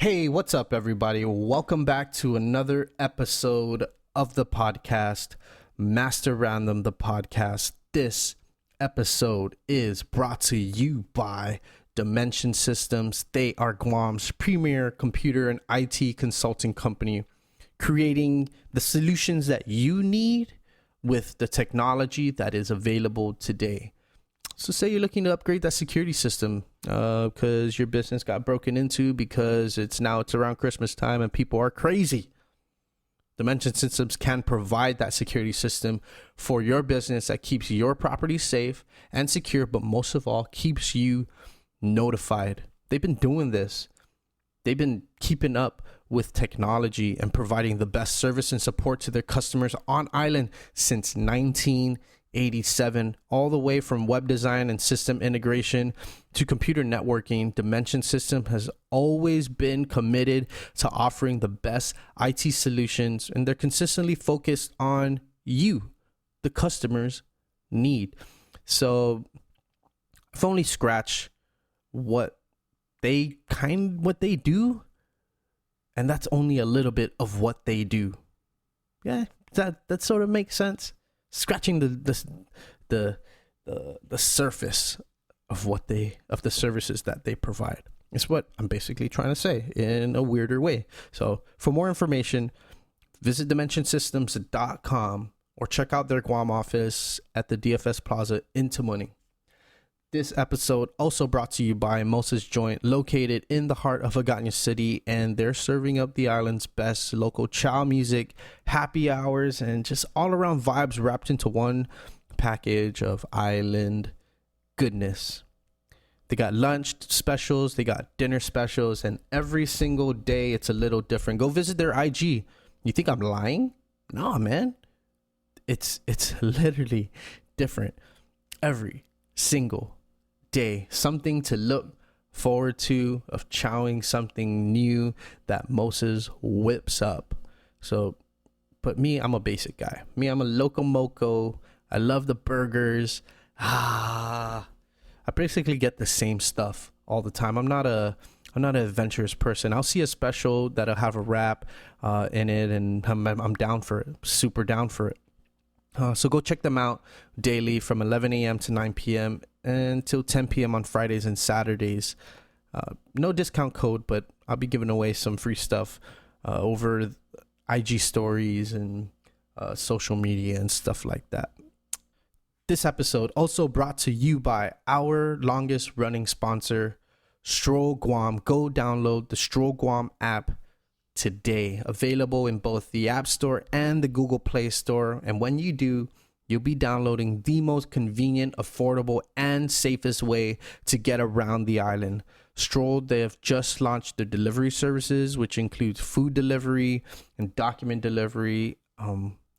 Hey, what's up, everybody? Welcome back to another episode of the podcast, Master Random, the podcast. This episode is brought to you by Dimension Systems. They are Guam's premier computer and IT consulting company, creating the solutions that you need with the technology that is available today. So say you're looking to upgrade that security system because your business got broken into because it's around Christmas time and people are crazy. Dimension Systems can provide that security system for your business that keeps your property safe and secure, but most of all, keeps you notified. They've been doing this. They've been keeping up with technology and providing the best service and support to their customers on island since 1987, all the way from web design and system integration to computer networking. Dimension System has always been committed to offering the best IT solutions, and they're consistently focused on you, the customer's need. So I've only scratched what they do, and that's only a little bit of what they do. Yeah, that sort of makes sense. Scratching the surface of the services that they provide. It's what I'm basically trying to say in a weirder way. So for more information, visit dimensionsystems.com or check out their Guam office at the DFS Plaza in Tamuning. This episode also brought to you by Moses Joint, located in the heart of Agana City, and they're serving up the island's best local chow music, happy hours, and just all-around vibes wrapped into one package of island goodness. They got lunch specials, they got dinner specials, and every single day it's a little different. Go visit their IG. You think I'm lying? No, man. It's literally different every single day. Something to look forward to, of chowing something new that Moses whips up. So, but me, I'm a basic guy. I'm a loco moco. I love the burgers. I basically get the same stuff all the time. I'm not an adventurous person. I'll see a special that'll have a wrap in it, and I'm down for it. Super down for it. So go check them out daily from 11 a.m. to 9 p.m. until 10 p.m. on Fridays and Saturdays. No discount code, but I'll be giving away some free stuff over IG stories and social media and stuff like that. This episode also brought to you by our longest running sponsor, Stroll Guam. Go download the Stroll Guam app today, available in both the App Store and the Google Play Store. And when you do, you'll be downloading the most convenient, affordable, and safest way to get around the island. Stroll, they have just launched their delivery services, which includes food delivery and document delivery.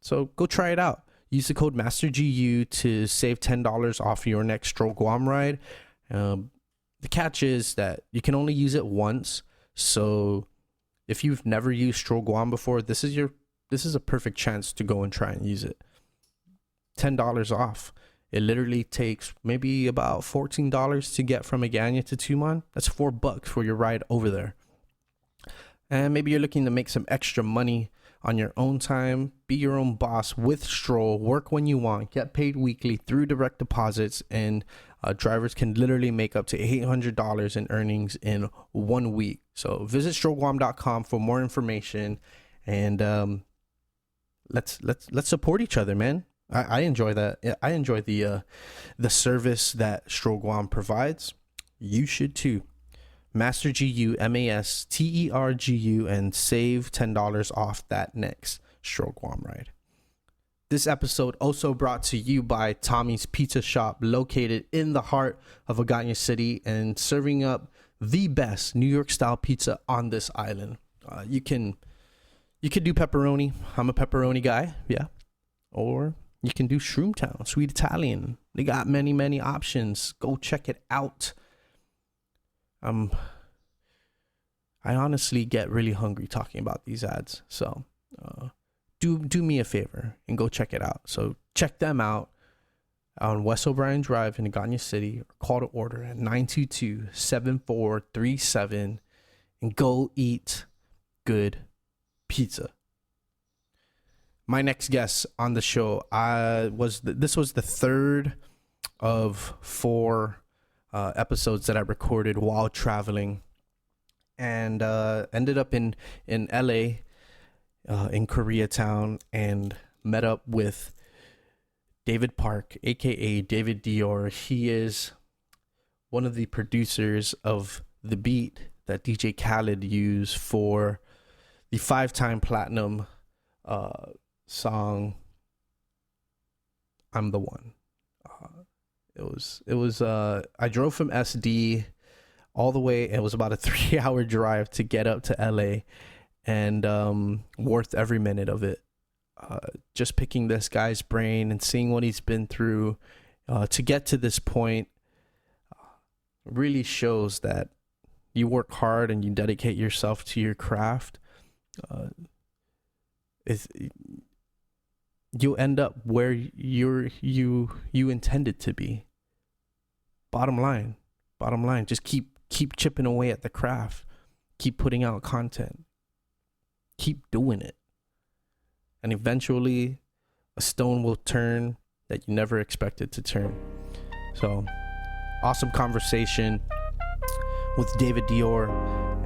So go try it out. Use the code MASTERGU to save $10 off your next Stroll Guam ride. The catch is that you can only use it once. So if you've never used Stroll Guam before, this is a perfect chance to go and try and use it. $10 off. It literally takes maybe about $14 to get from Agana to Tumon. That's $4 for your ride over there. And maybe you're looking to make some extra money on your own time. Be your own boss with Stroll. Work when you want. Get paid weekly through direct deposits, and drivers can literally make up to $800 in earnings in 1 week. So visit strollguam.com for more information, and let's support each other, man. I enjoy that. I enjoy the service that Stroll Guam provides. You should too. MasterGU, MASTERGU, and save $10 off that next Stroll Guam ride. This episode also brought to you by Tommy's Pizza Shop, located in the heart of Agana City and serving up the best New York style pizza on this island. You can do pepperoni. I'm a pepperoni guy, yeah. Or you can do Shroomtown, Sweet Italian. They got many options. Go check it out. I honestly get really hungry talking about these ads. So do me a favor and go check it out. So check them out on West O'Brien Drive in Agana City, or call to order at 922-7437 and go eat good pizza. My next guest on the show, this was the third of 4 episodes that I recorded while traveling, and ended up in LA, in Koreatown, and met up with David Park, aka Davidior. He is one of the producers of the beat that DJ Khaled used for the 5-time platinum song "I'm the One." It was I drove from SD all the way. It was about a 3-hour drive to get up to LA, and worth every minute of it. Just picking this guy's brain and seeing what he's been through to get to this point really shows that you work hard and you dedicate yourself to your craft. You'll end up where you intended to be. Bottom line, just keep chipping away at the craft. Keep putting out content. Keep doing it. And eventually a stone will turn that you never expected to turn. So, awesome conversation with Davidior,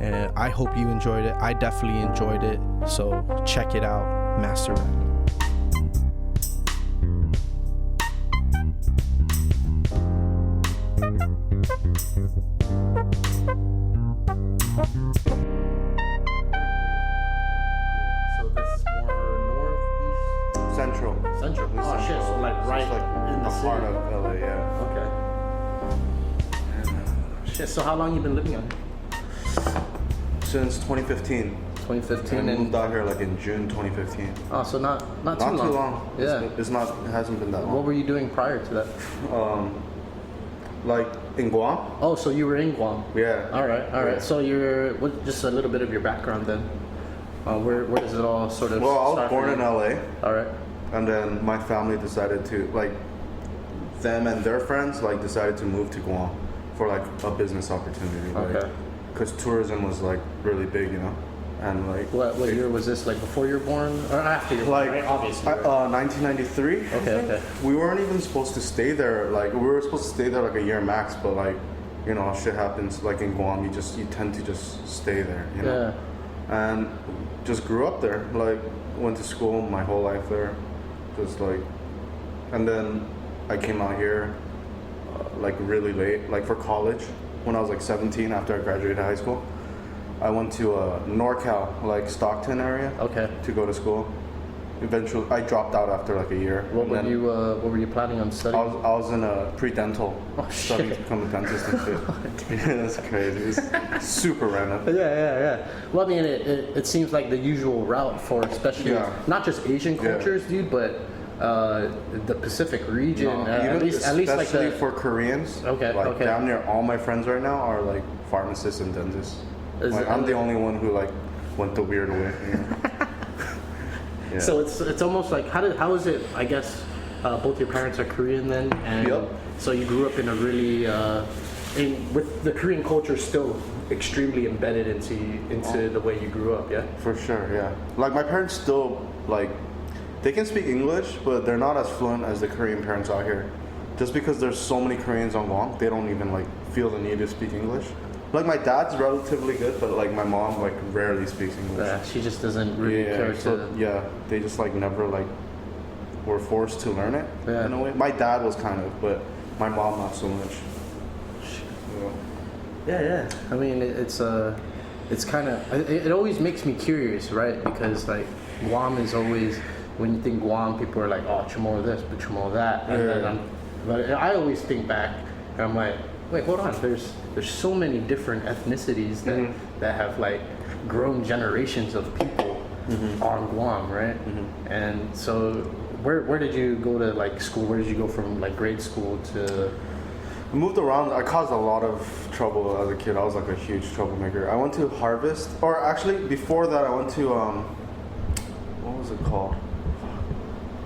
and I hope you enjoyed it. I definitely enjoyed it. So check it out, Master Random. Central. Oh shit, so like right in the part of LA, yeah. Okay. Shit, so how long you been living out here? Since 2015. 2015, I moved out here like in June 2015. Oh, so not too long. Yeah. It hasn't been that long. What were you doing prior to that? Like in Guam? Oh, so you were in Guam. Yeah. All right. Yeah. So just a little bit of your background then. Where does it all sort of Well, I was start born in LA. All right. And then my family decided to, like, them and their friends, like, decided to move to Guam for, like, a business opportunity. Okay. Because tourism was, like, really big, you know? And, like... What year was this? Like, before you were born? Or after you were born, right? Obviously. 1993. Okay. We weren't even supposed to stay there. Like, we were supposed to stay there, like, a year max. But, like, you know, shit happens. Like, in Guam, you tend to just stay there, you know? Yeah. And just grew up there. Like, went to school my whole life there. Just like, and then I came out here like really late, like for college when I was like 17 after I graduated high school. I went to NorCal, like Stockton area, to go to school. Eventually, I dropped out after like a year. What were you planning on studying? I was in a pre-dental, studying to become a dentist and shit. That's crazy. It's super random. Yeah. Well, I mean, it seems like the usual route for especially not just Asian cultures, dude, but the Pacific region. At least especially for Koreans. Okay. Damn near all my friends right now are like pharmacists and dentists. I'm the only one who like went the weird way. You know? Yeah. So it's almost like how is it? I guess both your parents are Korean then, and so you grew up in a really with the Korean culture still extremely embedded into the way you grew up. Yeah. For sure. Yeah. Like my parents still like they can speak English, but they're not as fluent as the Korean parents out here. Just because there's so many Koreans on Guam, they don't even like feel the need to speak English. Like my dad's relatively good, but like my mom like rarely speaks English. Yeah, she just doesn't really care to. Yeah, they just like never like were forced to learn it in a way. My dad was kind of, but my mom not so much. Yeah. I mean, it's kind of it always makes me curious, right? Because like Guam is always when you think Guam, people are like, oh, Chamorro this, but Chamorro that, but I always think back and I'm like, wait, hold on. There's so many different ethnicities that have like grown generations of people on Guam, right? And so, where did you go to like school? Where did you go from like grade school to? I moved around. I caused a lot of trouble as a kid. I was like a huge troublemaker. I went to Harvest, or actually before that, I went to what was it called?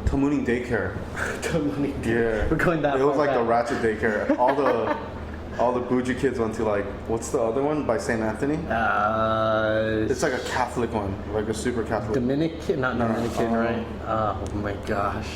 Tamuni Daycare. Tamuni. Yeah. We're going that. It was like the ratchet daycare. all the bougie kids went to like, what's the other one by St. Anthony? It's like a Catholic one, like a super Catholic. Dominican, not Dominican, right? Oh my gosh.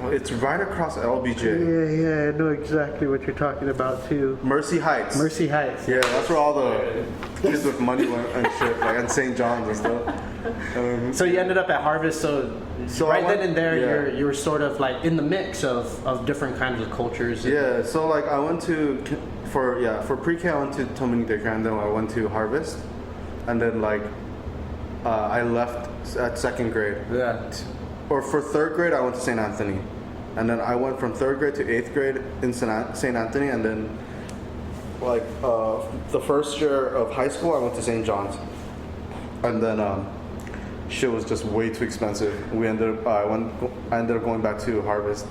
It's right across LBJ. Yeah, I know exactly what you're talking about too. Mercy Heights. Yeah, that's where all the kids with money went and shit, like and St. John's and stuff. So you ended up at Harvest. So right then and there, you were sort of like in the mix of different kinds of cultures. Yeah. So like I went to for pre-K I went to Dominic and then I went to Harvest, and then like I left at second grade. Yeah. Or for third grade, I went to St. Anthony. And then I went from third grade to eighth grade in St. Anthony. And then, like, the first year of high school, I went to St. John's. And then, shit was just way too expensive. I ended up going back to Harvest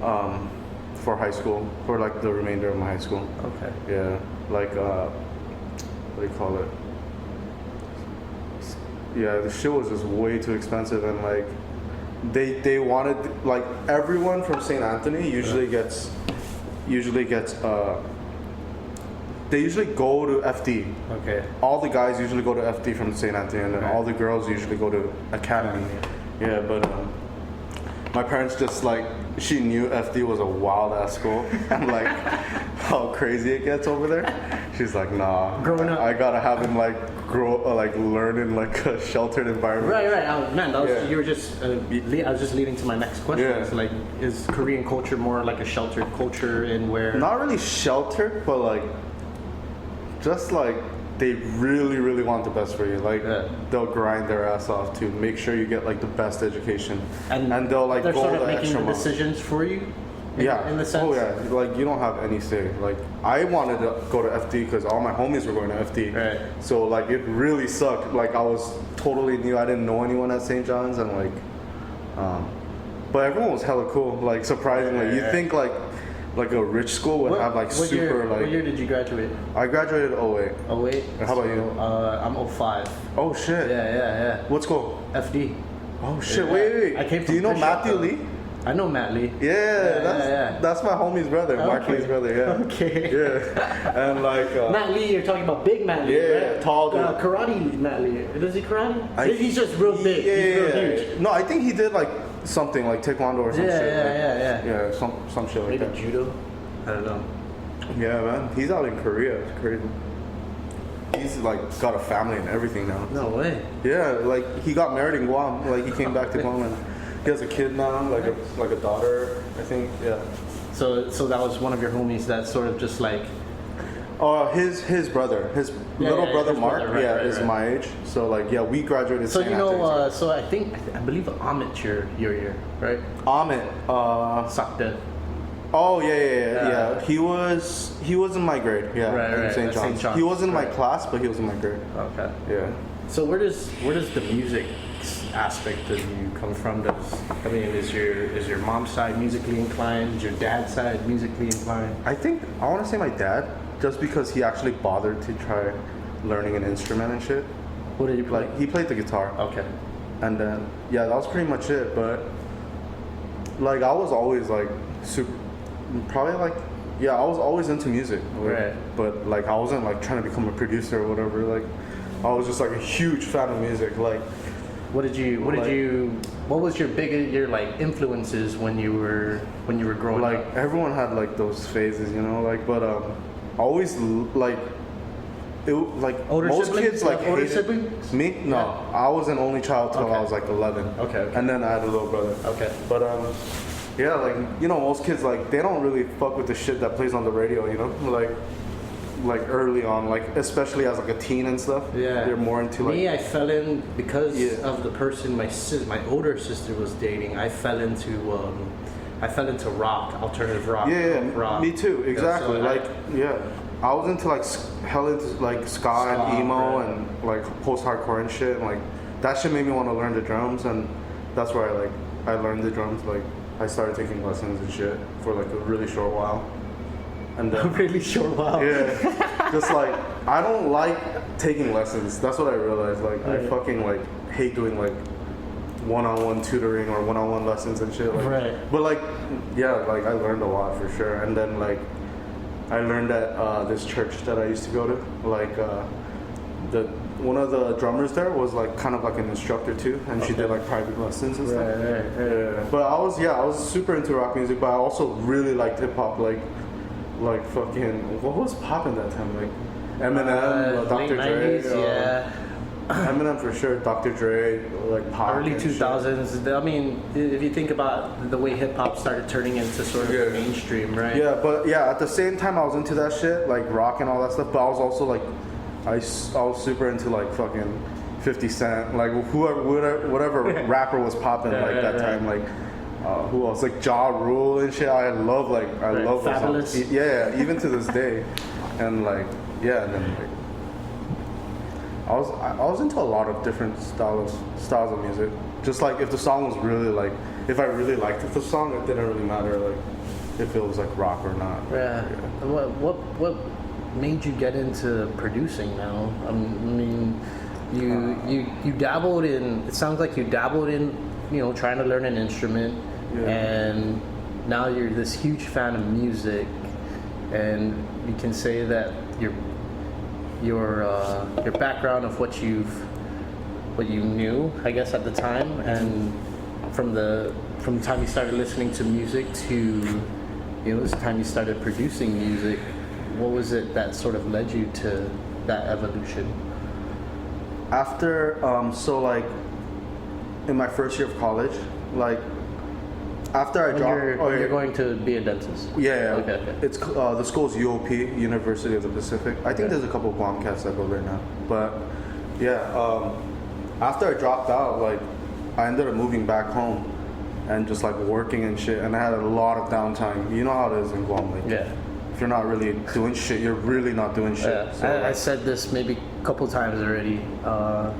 for high school, for, like, the remainder of my high school. Okay. Yeah. Like, what do you call it? Yeah, the shit was just way too expensive. And, like, they wanted, like, everyone from St. Anthony usually gets they usually go to FD. Okay. All the guys usually go to FD from St. Anthony, and then all the girls usually go to Academy. Yeah, but my parents just, like, she knew FD was a wild ass school and like how crazy it gets over there. She's like, nah, growing up, I gotta have him like learn in like a sheltered environment. Right. Man, that was, you were just. I was just leading to my next question. Yeah. It's like, is Korean culture more like a sheltered culture in where? Not really sheltered, but like, just like they really, really want the best for you. Like they'll grind their ass off to make sure you get like the best education, and they'll like they're go sort of the making extra the mile. decisions for you. In the sense. Oh yeah. Like you don't have any say. Like I wanted to go to FD because all my homies were going to FD. Right. So like it really sucked. Like I was totally new. I didn't know anyone at St. John's and like, but everyone was hella cool. Like surprisingly, you think like a rich school would have like what super year, like. What year did you graduate? I graduated 08. 08. How about you? I'm 05. Oh shit. Yeah. What school? FD. Oh shit. Wait. I came from Do you know Bishop, Matthew Lee? I know Matt Lee. Yeah, that's my homie's brother, Mark Lee's brother. Yeah. Okay. Yeah, and like Matt Lee, you're talking about big Matt Lee, right? Tall dude. Karate Matt Lee. Does he karate? He's just real big. Yeah, He's real huge. No, I think he did like something like taekwondo or some shit. Yeah, some shit like that. Maybe judo. I don't know. Yeah, man, he's out in Korea. It's crazy. He's like got a family and everything now. No way. Yeah, like he got married in Guam. Like he came back to Guam and he has a kid now, like a daughter, I think. Yeah. So that was one of your homies that sort of just like. His brother, his little brother Mark, is my age. So like, we graduated. So you know, so I believe Amit your year, right? Amit, Sakta. Oh yeah. He was in my grade. Yeah, right. St. John's. He wasn't in my class, but he was in my grade. Okay. Yeah. So where does the music aspect of you come from? Is your mom's side musically inclined? Is your dad's side musically inclined? I want to say my dad, just because he actually bothered to try learning an instrument and shit. What did he play? Like he played the guitar. Okay. And then that was pretty much it. But like I was always like super. Probably like, I was always into music, right? But like I wasn't like trying to become a producer or whatever. Like I was just like a huge fan of music. Like, what was your like influences when you were growing up? Like everyone had like those phases, you know. Like, but always like. It, like older most siblings? kids like older hated siblings? Me? No, I was an only child till I was like 11. Okay. And then I had a little brother. Okay. But yeah, like most kids like they don't really fuck with the shit that plays on the radio, like early on, like especially as like a teen and stuff. Yeah. They're more into like. Me, I fell in because of the person my older sister was dating. I fell into rock, alternative rock. Yeah, rock. Me too. Exactly. I was into like hell into like ska and emo and like post-hardcore and shit. And, like that shit made me want to learn the drums, and that's where I learned the drums. Like I started taking lessons and shit for like a really short while. And a really short while. Yeah. Just like I don't like taking lessons. That's what I realized. Like I fucking like hate doing like one-on-one tutoring or one-on-one lessons and shit. Like, right. But like I learned a lot for sure. And then like I learned at this church that I used to go to. Like one of the drummers there was like kind of like an instructor too, and she did like private lessons and stuff. Yeah. But I was super into rock music, but I also really liked hip hop, like fucking what was popping that time, like Eminem, Dr. Dre, Eminem for sure, Dr. Dre, like pop. Early 2000s. Shit. I mean, if you think about the way hip hop started turning into sort of mainstream, right? Yeah, but at the same time I was into that shit, like rock and all that stuff. But I was also like, I was super into like fucking 50 Cent, like whatever rapper was popping that time, like. Who else? Like Ja Rule and shit. I love those songs. Yeah, even to this day. And like, and then like, I was into a lot of different styles of music. Just like if the song was really like, if I really liked the song, it didn't really matter like if it was like rock or not. Yeah. What made you get into producing now? I mean, you dabbled in. It sounds like you dabbled in, trying to learn an instrument. Yeah. And now you're this huge fan of music, and you can say that your background of what you knew, I guess, at the time, and from the time you started listening to music to this time you started producing music, what was it that sort of led you to that evolution? After so like in my first year of college, like. After I dropped... You're going to be a dentist? Yeah. Okay. It's the school's UOP, University of the Pacific. I think there's a couple of Guam cats that go there now. But after I dropped out, like I ended up moving back home and just like working and shit. And I had a lot of downtime. You know how it is in Guam. Like, if you're not really doing shit, you're really not doing shit. Yeah. So, I said this maybe a couple times already. I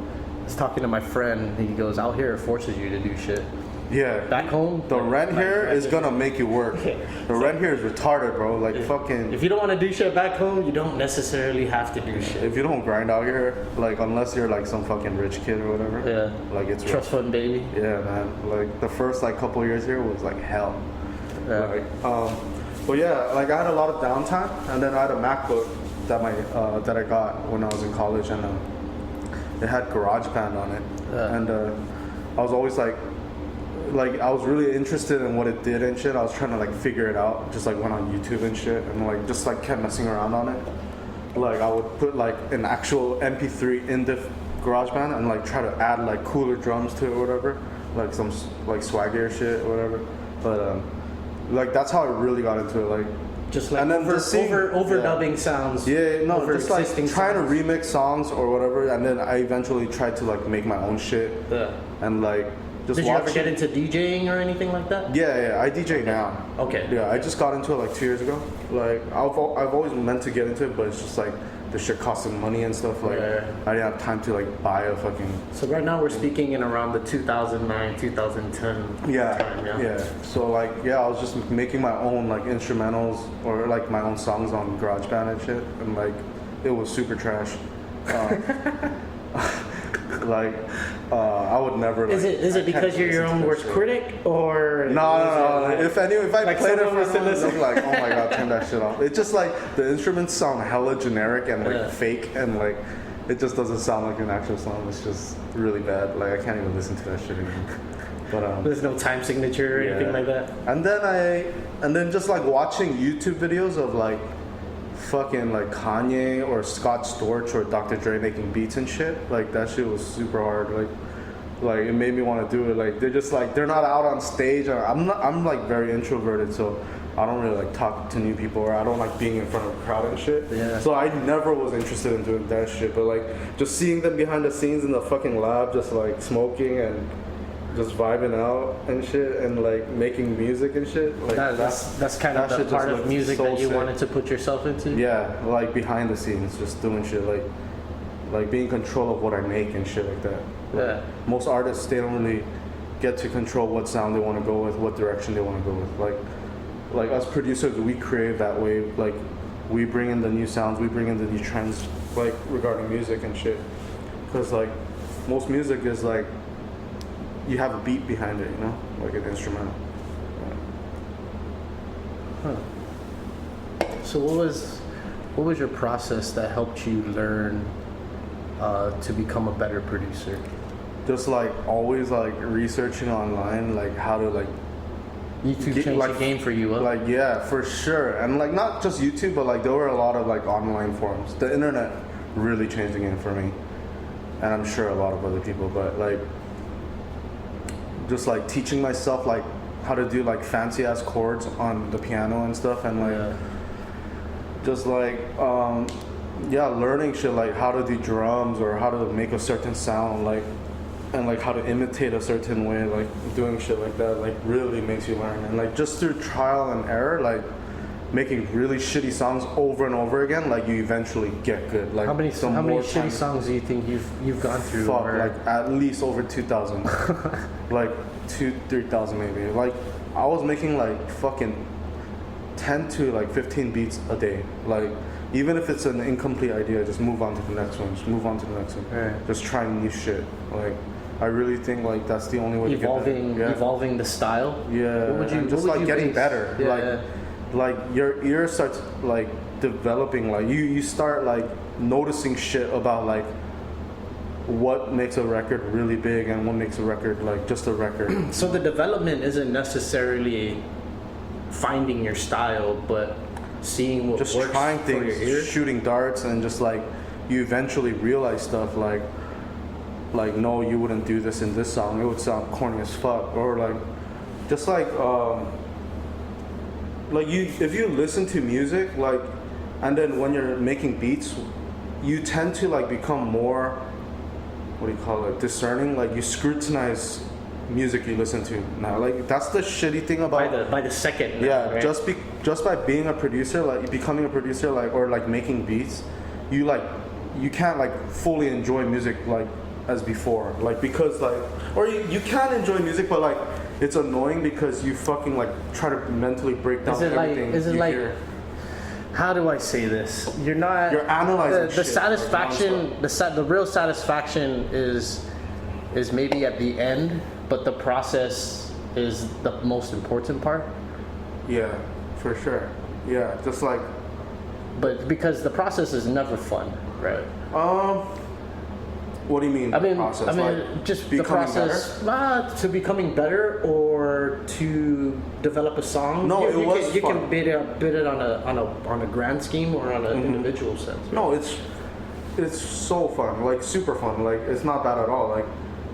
was talking to my friend. He goes, out here it forces you to do shit. Yeah. Back home, the rent here is gonna make you work. The rent here is retarded, bro. Like fucking. If you don't want to do shit back home, you don't necessarily have to do shit. If you don't grind out here, like unless you're like some fucking rich kid or whatever. Yeah. Like it's trust fund baby. Yeah, man. Like the first like couple years here was like hell. Yeah. Like, but like I had a lot of downtime, and then I had a MacBook that that I got when I was in college, and it had GarageBand on it, and I was always like I was really interested in what it did and shit. I was trying to like figure it out. Just like went on YouTube and shit, and like just like kept messing around on it. Like I would put like an actual MP3 in the GarageBand and like try to add like cooler drums to it or whatever, like some like swaggier shit or whatever. But like that's how I really got into it. Like just like overdubbing sounds. Yeah, no, just like trying to remix songs or whatever, and then I eventually tried to like make my own shit. Yeah. And like. Did you ever get into DJing or anything like that? Yeah, I DJ now. Okay. Yeah, I just got into it like 2 years ago. Like I've always meant to get into it, but it's just like the shit costing money and stuff. Like I didn't have time to like buy a fucking. So right now we're speaking in around the 2009, 2010 time. Yeah. So like I was just making my own like instrumentals or like my own songs on GarageBand and shit, and like it was super trash. Like I would never. Like, is it because you're your own worst critic, or no? Like, if I like played it for someone, they'll be like, oh my god, turn that shit off. It's just like the instruments sound hella generic and like fake, and like it just doesn't sound like an actual song. It's just really bad. Like I can't even listen to that shit anymore. But there's no time signature or anything like that. And then just like watching YouTube videos of like fucking like Kanye or Scott Storch or Dr. Dre making beats and shit. Like that shit was super hard. Like it made me want to do it. Like they're not out on stage. I'm like very introverted, so I don't really like talk to new people, or I don't like being in front of a crowd and shit. Yeah. So I never was interested in doing that shit. But like just seeing them behind the scenes in the fucking lab, just like smoking and just vibing out and shit, and like making music and shit. Like that's kind of the part of music so that you wanted to put yourself into. Yeah, like behind the scenes, just doing shit, like being in control of what I make and shit like that. Yeah. Most artists, they don't really get to control what sound they want to go with, what direction they want to go with. Like us producers, we crave that way. Like we bring in the new sounds, we bring in the new trends, like regarding music and shit. Because like most music is like you have a beat behind it, you know, like an instrumental. Huh. So what was your process that helped you learn to become a better producer? Just like always like researching online, like how to like YouTube changed the game for you, huh? Like, yeah, for sure. And like not just YouTube, but like there were a lot of like online forums. The internet really changed the game for me, and I'm sure a lot of other people. But like just like teaching myself like how to do like fancy ass chords on the piano and stuff, and like just like learning shit like how to do drums or how to make a certain sound, like, and like how to imitate a certain way, like doing shit like that, like really makes you learn. And like just through trial and error, like making really shitty songs over and over again, like you eventually get good. Like how many shitty songs do you think you've gone through? Fuck, like at least over 2,000, like 3,000 maybe. Like I was making like fucking 10 to like 15 beats a day. Like even if it's an incomplete idea, just move on to the next one. Just move on to the next one. Right. Just trying new shit. Like I really think like that's the only way evolving, to get evolving the style. Yeah, just like getting better. Yeah. Like your ear starts like developing. Like you start like noticing shit about like what makes a record really big and what makes a record like just a record. So the development isn't necessarily finding your style, but seeing what just works trying for things, your ear. shooting darts, and just like you eventually realize stuff like no, you wouldn't do this in this song. It would sound corny as fuck. Or like just like you if you listen to music like, and then when you're making beats, you tend to like become more, what do you call it, discerning. Like you scrutinize music you listen to now. Like that's the shitty thing about by the second now, yeah, right? just by being a producer, like becoming a producer, like, or like making beats, you can't like fully enjoy music like as before, like because like, or you can enjoy music, but like it's annoying because you fucking like try to mentally break down everything. Is it like hear. How do I say this? You're analyzing the shit, satisfaction, the real satisfaction is maybe at the end, but the process is the most important part. Yeah, for sure. Yeah, just like. But because the process is never fun, right? What do you mean? I mean, like just the process to becoming better or to develop a song. No, you can bid it on a grand scheme or on an individual sense. Right? No, it's so fun, like super fun. Like it's not bad at all. Like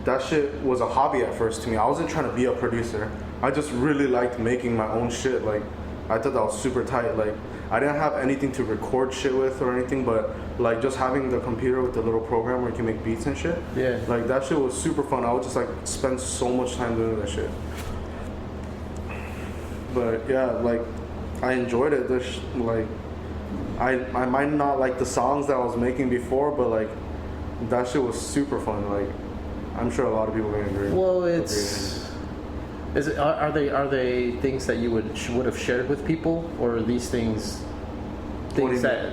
that shit was a hobby at first to me. I wasn't trying to be a producer. I just really liked making my own shit. Like I thought that was super tight. Like I didn't have anything to record shit with or anything, but like just having the computer with the little program where you can make beats and shit. Yeah. Like that shit was super fun. I would just like spend so much time doing that shit. But yeah, like I enjoyed it. Like I might not like the songs that I was making before, but like that shit was super fun. Like I'm sure a lot of people can agree. Well, are they things that you would have shared with people, or are these things that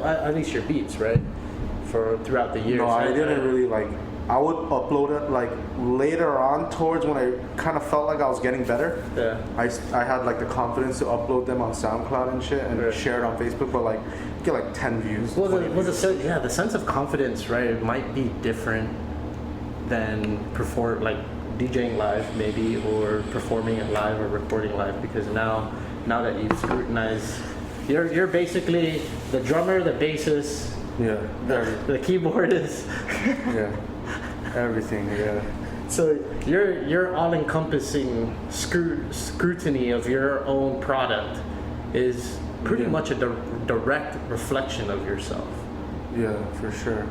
at least your beats, right? For throughout the years. No, I didn't really like. I would upload it like later on, towards when I kind of felt like I was getting better. Yeah. I had like the confidence to upload them on SoundCloud and shit and share it on Facebook, but like get like 10 views. Well, the sense of confidence, right? It might be different than like DJing live maybe, or performing it live or recording live, because now that you've scrutinized, you're basically the drummer, the bassist, the keyboardist, everything, So your all-encompassing scrutiny of your own product is pretty much a direct reflection of yourself. Yeah, for sure.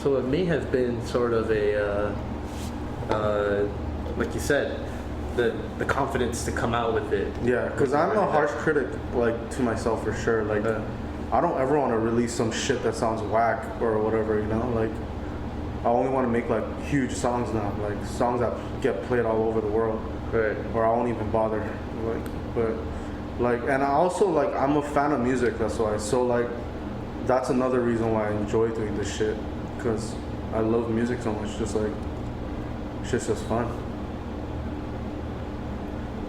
So it may have been sort of a like you said, the confidence to come out with it. Yeah, because I'm a harsh critic, like, to myself for sure. Like, I don't ever want to release some shit that sounds whack or whatever, you know? Like, I only want to make, like, huge songs now. Like, songs that get played all over the world. Right. Or I won't even bother. Like, but, like, and I also, like, I'm a fan of music, that's why. So, like, that's another reason why I enjoy doing this shit. Because I love music so much. Just, like, shit's just fun.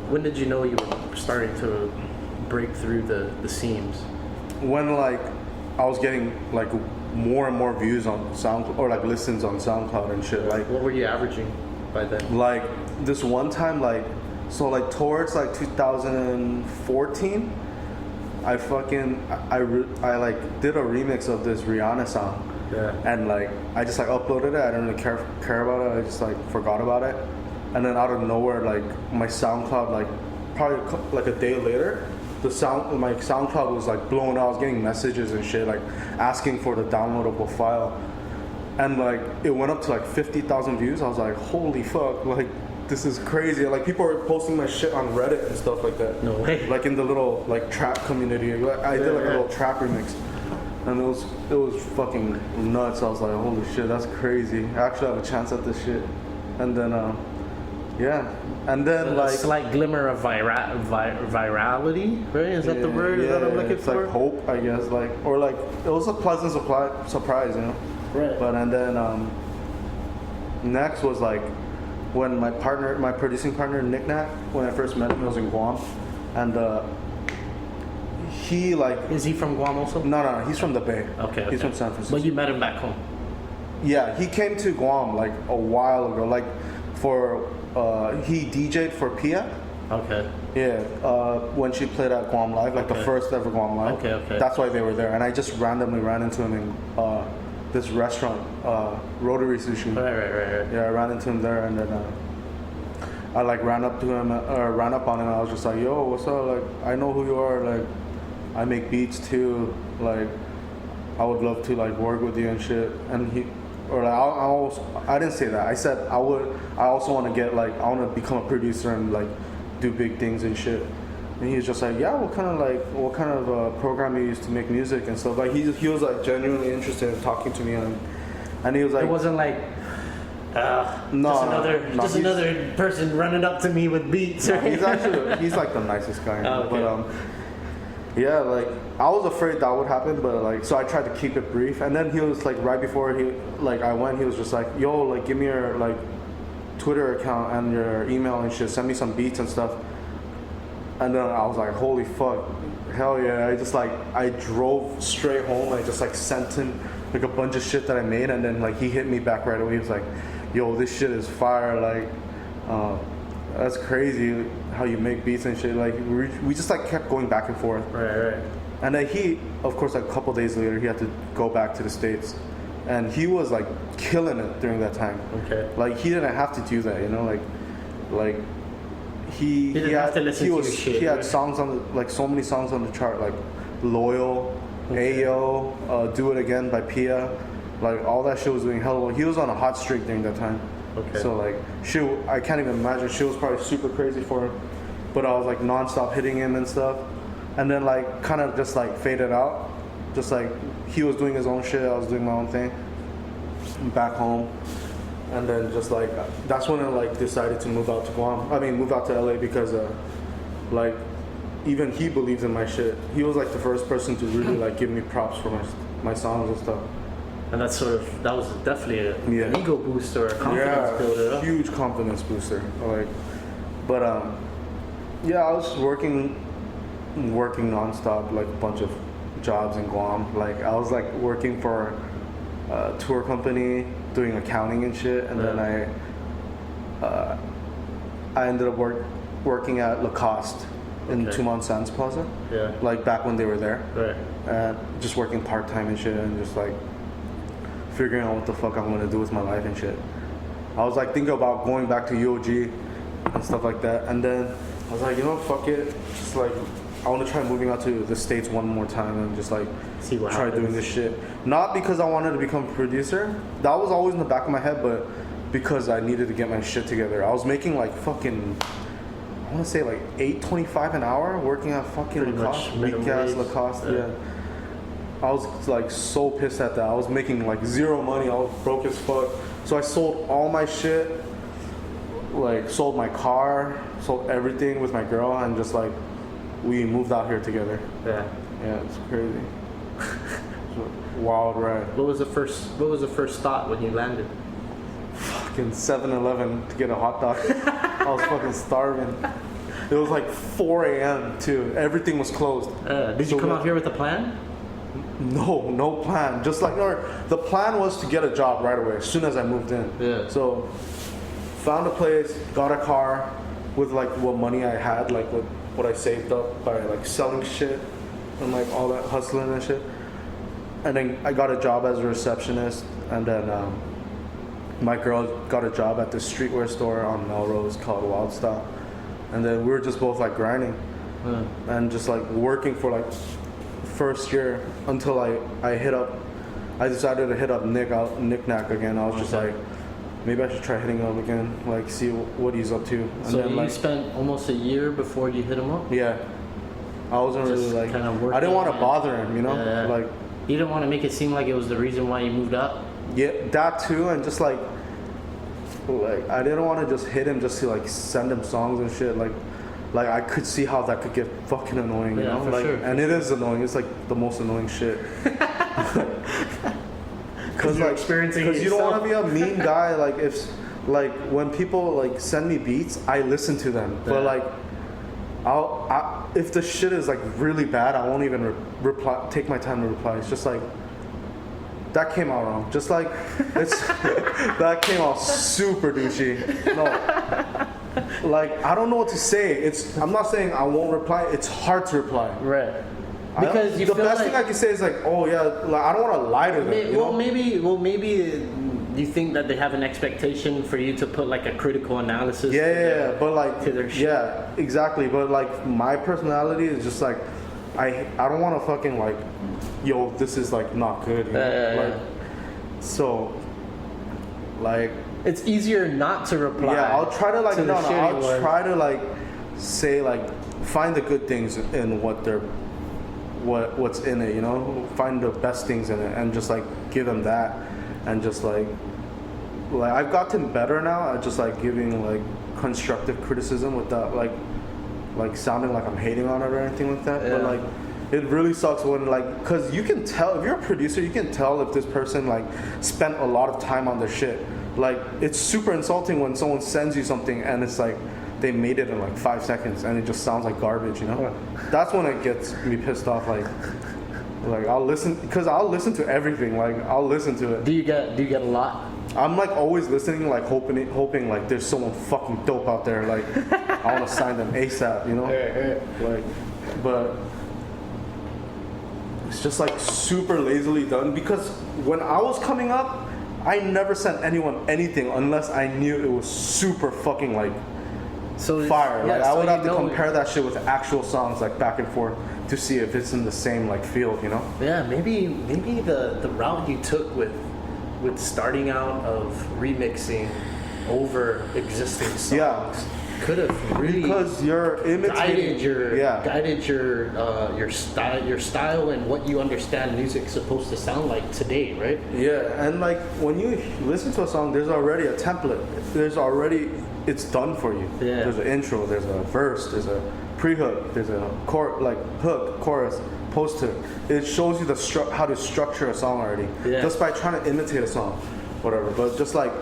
When did you know you were starting to break through the seams? when like I was getting like more and more views on SoundCloud or like listens on SoundCloud and shit. Like, what were you averaging by then? Like this one time, like so like towards like 2014, I like did a remix of this Rihanna song. Yeah. And like I just like uploaded it. I didn't really care about it. I just like forgot about it. And then out of nowhere, like my SoundCloud, like probably like a day later, my SoundCloud was like blowing up. I was getting messages and shit like asking for the downloadable file, and like it went up to like 50,000 views. I was like, holy fuck, like this is crazy. Like people are posting my shit on Reddit and stuff like that. No way. Like in the little like trap community. Like, I did like a little trap remix, and it was fucking nuts. I was like, holy shit, that's crazy. I actually have a chance at this shit. And then yeah, and then a slight glimmer of virality, right? Is that the word that I'm looking for? Like hope, I guess, like, or like it was a pleasant surprise, you know. Right. But and then next was like when my producing partner Nick Knack, when I first met him, I was in Guam, and he like. Is he from Guam also? No, he's from the Bay. Okay. He's from San Francisco. But you met him back home. Yeah, he came to Guam like a while ago, like for. He DJ'd for Pia. Okay. Yeah, when she played at Guam Live, like the first ever Guam Live. Okay. That's why they were there, and I just randomly ran into him in this restaurant, Rotary Sushi. Right. Yeah, I ran into him there, and then I like ran up on him. I was just like, "Yo, what's up? Like, I know who you are. Like, I make beats too. Like, I would love to like work with you and shit." And he. Or like I didn't say that. I said I also want to get like I want to become a producer and like do big things and shit. And he was just like, yeah, what kind of program you use to make music and stuff. Like he was like genuinely interested in talking to me and he was like, it wasn't like another person running up to me with beats. No, he's like the nicest guy. Oh, okay. But yeah, like I was afraid that would happen, but like so I tried to keep it brief. And then he was like right before I went, he was just like, yo, like give me your like Twitter account and your email and shit, send me some beats and stuff. And then I was like, holy fuck, hell yeah. I drove straight home. I just like sent him like a bunch of shit that I made, and then like he hit me back right away. He was like, yo, this shit is fire, like that's crazy how you make beats and shit. Like we just like kept going back and forth. Right. And then he, of course, like a couple days later, he had to go back to the States, and he was like killing it during that time. Okay. Like he didn't have to do that, you know, like he had to listen to your shit. He had songs on like so many songs on the chart, like Loyal, Ayo, Do It Again by Pia, like all that shit was doing hell well. He was on a hot streak during that time. Okay. So like I can't even imagine. She was probably super crazy for him, but I was like nonstop hitting him and stuff, and then like kind of just like faded out, just like he was doing his own shit, I was doing my own thing, back home, and then just like that's when I like decided to move out to LA because like even he believes in my shit. He was like the first person to really like give me props for my songs and stuff. And that was definitely an ego booster, a confidence builder. Huge confidence booster. Like, but I was working nonstop, like a bunch of jobs in Guam. Like I was like working for a tour company, doing accounting and shit, and then I ended up working at Lacoste in Tumon Sands Plaza. Yeah. Like back when they were there. Right. Just working part time and shit, and just like figuring out what the fuck I'm gonna do with my life and shit. I was like thinking about going back to UOG and stuff like that, and then I was like, you know, fuck it, just like I want to try moving out to the States one more time and just like try doing this shit. Not because I wanted to become a producer, that was always in the back of my head, but because I needed to get my shit together. I was making like fucking, I want to say like $8.25 an hour working at fucking Lacoste, weak ass Lacoste. Yeah. I was like so pissed at that. I was making like zero money. I was broke as fuck. So I sold all my shit, like sold my car, sold everything with my girl, and just like we moved out here together. Yeah, it's crazy. Wild ride. What was the first thought when you landed? Fucking 7-Eleven to get a hot dog. I was fucking starving. It was like 4 a.m. too. Everything was closed. Did you come out here with a plan? No plan. Just like, the plan was to get a job right away as soon as I moved in. Yeah. So, found a place, got a car with like what money I had, like what I saved up by like selling shit and like all that hustling and shit. And then I got a job as a receptionist, and then my girl got a job at the streetwear store on Melrose called Wild Style. And then we were just both like grinding and just like working for like first year until I decided to hit up Nick Nack again. I was just like, maybe I should try hitting him again, like see what he's up to. And so then, you like, spent almost a year before you hit him up? Yeah. I wasn't Just really like, kinda I didn't want to working, bother him, you know? Yeah. Like, You didn't want to make it seem like it was the reason why you moved up? yeah, that too, and just like I didn't want to just hit him just to like send him songs and shit. Like I could see how that could get fucking annoying, you know? For like, sure. and it is annoying. It's like the most annoying shit. Because you're experiencing it because you don't want to yourself. be a mean guy. Like when people like send me beats, I listen to them. Yeah. But like if the shit is like really bad, I won't even reply. Take my time to reply. It's just like, that came out wrong. Just like that came out super douchey. No, like I don't know what to say. I'm not saying I won't reply. It's hard to reply. Right. Because the best thing I can say is like, oh yeah, like, I don't want to lie to them. You know? Maybe you think that they have an expectation for you to put like a critical analysis. Yeah, but like, to their shit. yeah, exactly. But like, my personality is just like, I don't want to fucking like, yo, this is like not good. You know? Like, so, like, it's easier not to reply. Yeah, I'll try to like, I'll try to like say like, find the good things in what's in it, you know, find the best things in it, and just like give them that, and just like I've gotten better now at just like giving like constructive criticism without like sounding like I'm hating on it or anything like that. But like, it really sucks when like, cause you can tell if you're a producer, you can tell if this person like spent a lot of time on their shit. Like, it's super insulting when someone sends you something and it's like they made it in like 5 seconds and it just sounds like garbage, you know? That's when it gets me pissed off. Like I'll listen to everything. Like, I'll listen to it. Do you get a lot? I'm like always listening, like hoping like there's someone fucking dope out there. Like, I want to sign them ASAP, you know? Like, but it's just like super lazily done, because when I was coming up, I never sent anyone anything unless I knew it was super fucking like fire. Like, I would have to compare that shit with actual songs, like back and forth, to see if it's in the same like field, you know? Yeah, maybe the route you took with starting out of remixing over existing songs could have really, because you're imitating, guided your style and what you understand music's supposed to sound like today, right? Yeah, and like when you listen to a song, there's already a template. It's done for you. Yeah. There's an intro, there's a verse, there's a pre-hook, there's a hook, chorus, post-hook. It shows you how to structure a song already, just by trying to imitate a song, whatever. But just like,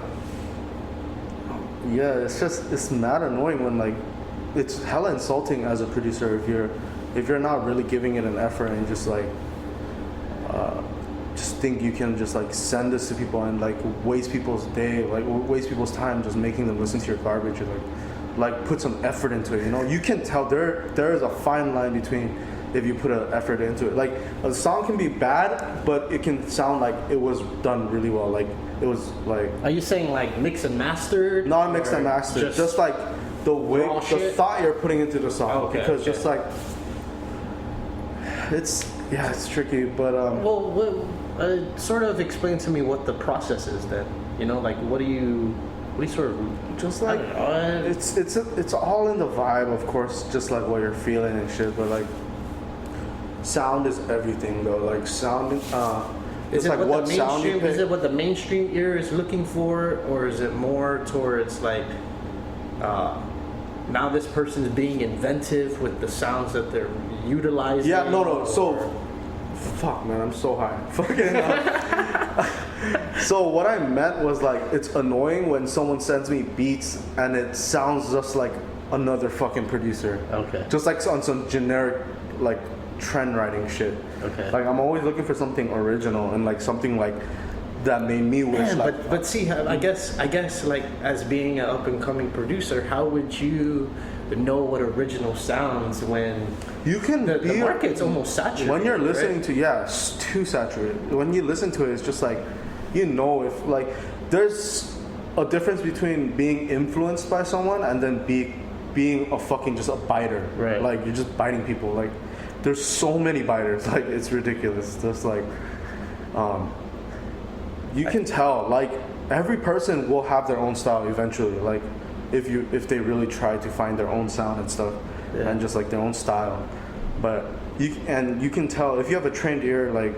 it's mad annoying when like, it's hella insulting as a producer if you're not really giving it an effort and just like just think you can just like send this to people and like waste people's day, like waste people's time just making them listen to your garbage, or like put some effort into it, you know? You can tell there is a fine line between if you put an effort into it. Like, a song can be bad, but it can sound like it was done really well. Like, it was like... Are you saying like mix and mastered? Not mix and mastered. Just like the way, the thought you're putting into the song. Because just like... It's tricky, but... sort of explain to me what the process is then. You know, like what do you sort of... Just like, it's all in the vibe, of course, just like what you're feeling and shit, but like... Sound is everything though, like sound, is it what the mainstream ear is looking for, or is it more towards like, now this person is being inventive with the sounds that they're utilizing? Yeah, no, so, fuck man, I'm so high. Fucking, so what I meant was like, it's annoying when someone sends me beats and it sounds just like another fucking producer. Okay. Just like on some generic like trend writing shit. Okay. Like I'm always looking for something original and like something like that made me wish. Yeah, like, but see, I guess like as being an up and coming producer, how would you know what original sounds when you can the market's almost saturated? When you're listening right? to it's too saturated. When you listen to it, it's just like you know if like there's a difference between being influenced by someone and then being a fucking just a biter. Right. Like you're just biting people. Like there's so many biters. Like it's ridiculous. Just like you can tell. Like every person will have their own style eventually. Like if they really try to find their own sound and stuff, and just like their own style. But you can tell if you have a trained ear, like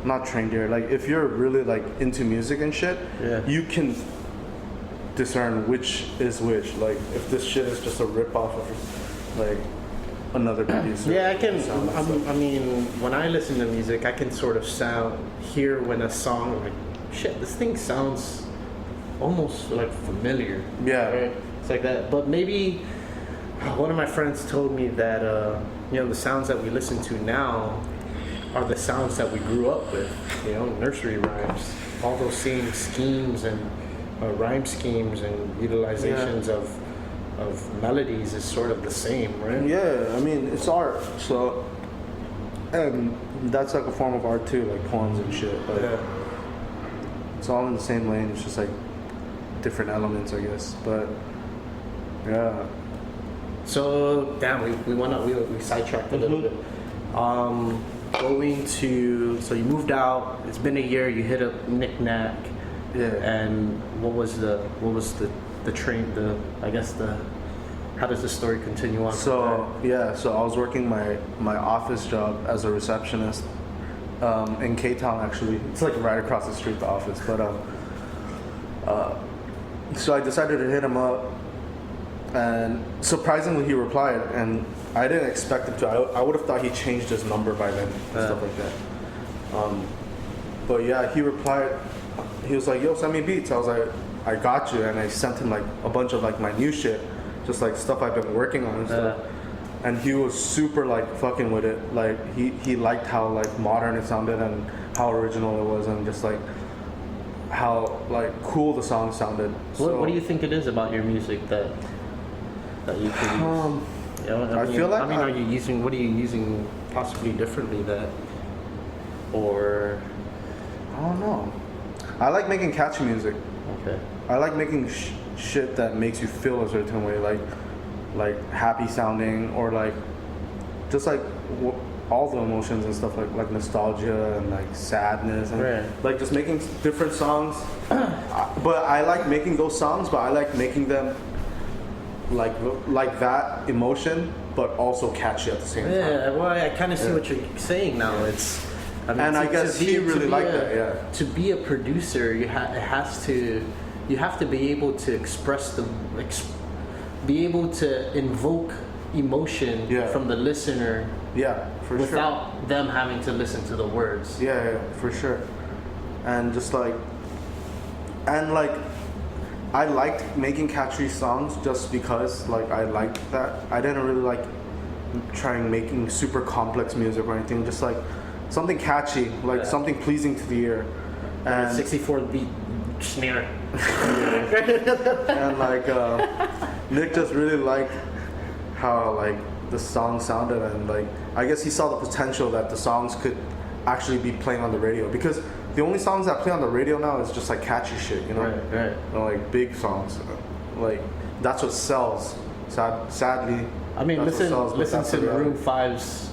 not trained ear, like if you're really like into music and shit, you can discern which is which. Like if this shit is just a rip off of like another producer. Yeah, I can. I mean, when I listen to music, I can sort of hear when a song like shit. This thing sounds almost like familiar. Yeah. Right? It's like that. But maybe one of my friends told me that the sounds that we listen to now are the sounds that we grew up with. Nursery rhymes, all those same schemes and rhyme schemes and utilizations of melodies is sort of the same, right? Yeah, I mean it's art, so and that's like a form of art too, like poems and shit. But it's all in the same lane. It's just like different elements, I guess. But yeah. So damn, we sidetracked a little bit. So you moved out. It's been a year. You hit up Knick Knack. Yeah. And what was the train? How does the story continue on? So I was working my office job as a receptionist in K-Town. Actually, it's like right across the street, the office. But so I decided to hit him up, and surprisingly he replied, and I didn't expect him to. I would have thought he changed his number by then and stuff like that. But yeah, he replied. He was like, "Yo, send me beats." I was like, "I got you," and I sent him like a bunch of like my new shit, just like stuff I've been working on and stuff. And he was super like fucking with it. Like he liked how like modern it sounded and how original it was, and just like how like cool the song sounded. What do you think it is about your music that you can use? I feel like what are you using possibly differently that, or I don't know. I like making catchy music. Okay. I like making shit that makes you feel a certain way, like happy sounding, or like just like all the emotions and stuff, like nostalgia and like sadness and like just making different songs. But I like making those songs, but I like making them like that emotion, but also catchy at the same time. Yeah, well, I kind of see what you're saying now. I guess he really liked that. Yeah. To be a producer, you have to be able to express be able to invoke emotion from the listener. Yeah, for sure. Without them having to listen to the words. Yeah, for sure. And just like, I liked making catchy songs just because like I liked that. I didn't really like trying making super complex music or anything. Just like something catchy, like something pleasing to the ear. And 64 beat snare. And like Nick just really liked how like the song sounded, and like I guess he saw the potential that the songs could actually be playing on the radio, because the only songs that play on the radio now is just like catchy shit, you know? Right. Like big songs, like that's what sells. Sadly. I mean, listen to Maroon 5's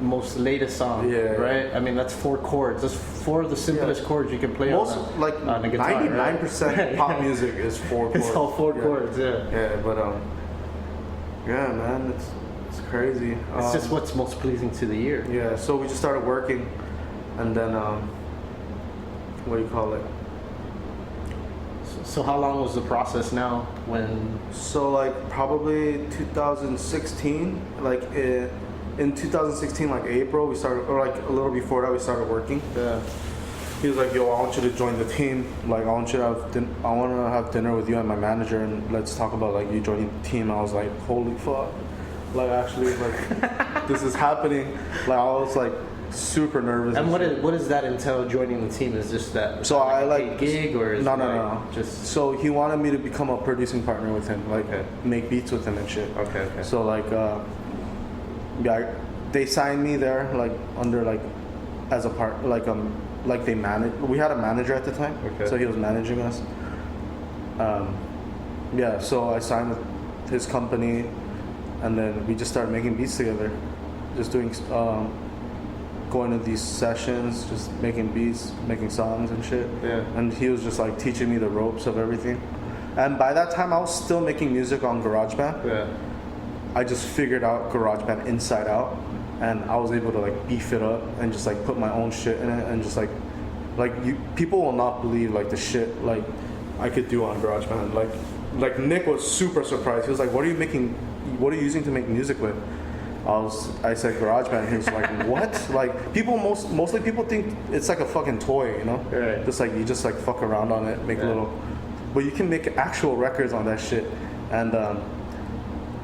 most latest song, right? I mean, that's 4 chords. That's 4 of the simplest chords you can play on a guitar. 99% pop music is 4 chords. It's all 4 chords, Yeah, but yeah, man, it's crazy. It's just what's most pleasing to the ear. Yeah, so we just started working, and then what do you call it? So how long was the process now? So like probably 2016, like in 2016, like April, we started, or like a little before that, we started working. Yeah. he was like, yo, I want you to join the team. Like, I want to have dinner with you and my manager, and let's talk about like you joining the team. I was like, holy fuck, like actually, like this is happening. Like I was like super nervous. And what does that entail? Joining the team is just that. So I like a gig or is no. Just so he wanted me to become a producing partner with him, like make beats with him and shit. Okay. So like yeah, they signed me there like under like as a part like they manage. We had a manager at the time, so he was managing us. Yeah, so I signed with his company, and then we just started making beats together, just doing going to these sessions, just making beats, making songs and shit. Yeah. And he was just like teaching me the ropes of everything. And by that time, I was still making music on GarageBand. Yeah. I just figured out GarageBand inside out, and I was able to like beef it up and just like put my own shit in it, and just like people will not believe like the shit like I could do on GarageBand. Like Nick was super surprised. He was like, "What are you using to make music with?" I said GarageBand. He was like, "What?" Like mostly people think it's like a fucking toy, you know? Right. Just like you just like fuck around on it, make a little, but you can make actual records on that shit. And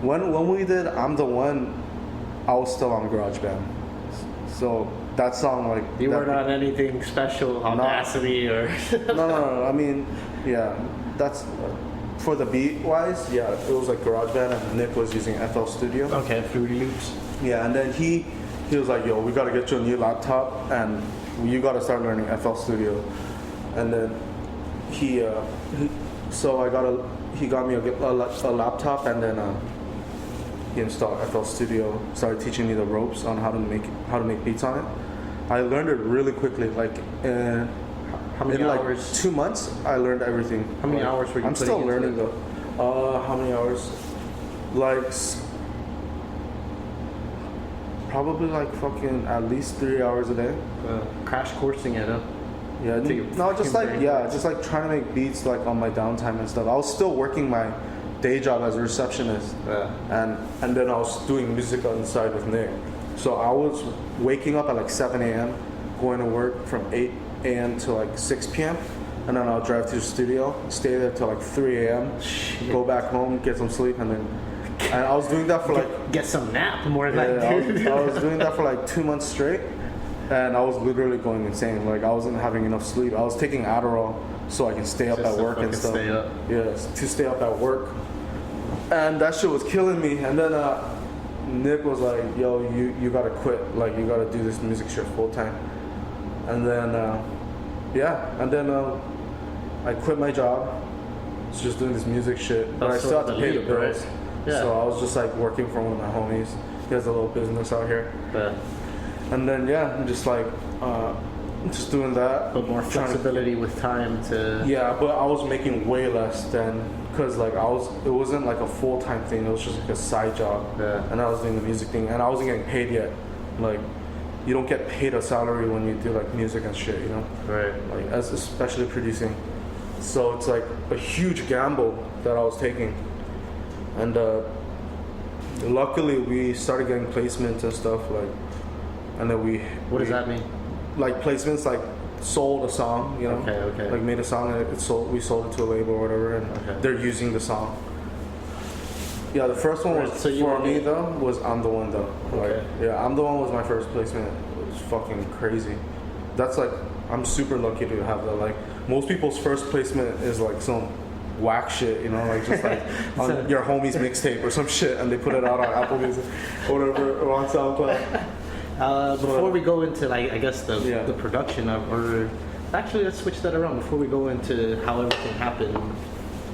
when we did "I'm the One," I was still on GarageBand. So that song like you weren't on anything special, Audacity or no. I mean, yeah, that's. For the beat wise, yeah, it was like GarageBand, and Nick was using FL Studio. Okay, Fruity Loops. Yeah, and then he was like, "Yo, we gotta get you a new laptop, and you gotta start learning FL Studio." And then he got me a laptop, and then he installed FL Studio, started teaching me the ropes on how to make beats on it. I learned it really quickly, like. How many in hours? Like 2 months, I learned everything. How many hours were you? I'm still learning though. How many hours? Like probably like fucking at least 3 hours a day. Crash coursing it up. Yeah, just like trying to make beats like on my downtime and stuff. I was still working my day job as a receptionist, and then I was doing music on the side with Nick. So I was waking up at like 7 a.m., going to work from 8 a.m. to like 6 p.m. and then I'll drive to the studio, stay there till like 3 a.m., go back home, get some sleep, and I was doing that for like get some nap more than I was doing that for like 2 months straight, and I was literally going insane. Like I wasn't having enough sleep. I was taking Adderall so I can stay up at work and stuff. Stay up. Yeah, to stay up at work, and that shit was killing me. And then Nick was like, "Yo, you gotta quit. Like you gotta do this music shit full time." And then, I quit my job. It's just doing this music shit, but I still have to pay the bills. Right? Yeah. So I was just like working for one of my homies. He has a little business out here. Yeah. And then I'm just like, just doing that. But more flexibility with time to. Yeah, but I was making way less than, cause like it wasn't like a full-time thing. It was just like a side job. Yeah. And I was doing the music thing, and I wasn't getting paid yet. Like. You don't get paid a salary when you do like music and shit, you know? Right. Like especially producing. So it's like a huge gamble that I was taking. And luckily we started getting placements and stuff like, and then What does that mean? Like placements, like sold a song, you know? Okay. Like made a song and we sold it to a label or whatever, and they're using the song. Yeah, the first one was for me though was "I'm the One" though. Okay. Like, "I'm the One" was my first placement. It was fucking crazy. That's like I'm super lucky to have that. Like most people's first placement is like some whack shit, you know, like just like on your homie's mixtape or some shit, and they put it out on Apple Music or whatever, or on SoundCloud. Before we go into like I guess the production of, or actually let's switch that around. Before we go into how everything happened,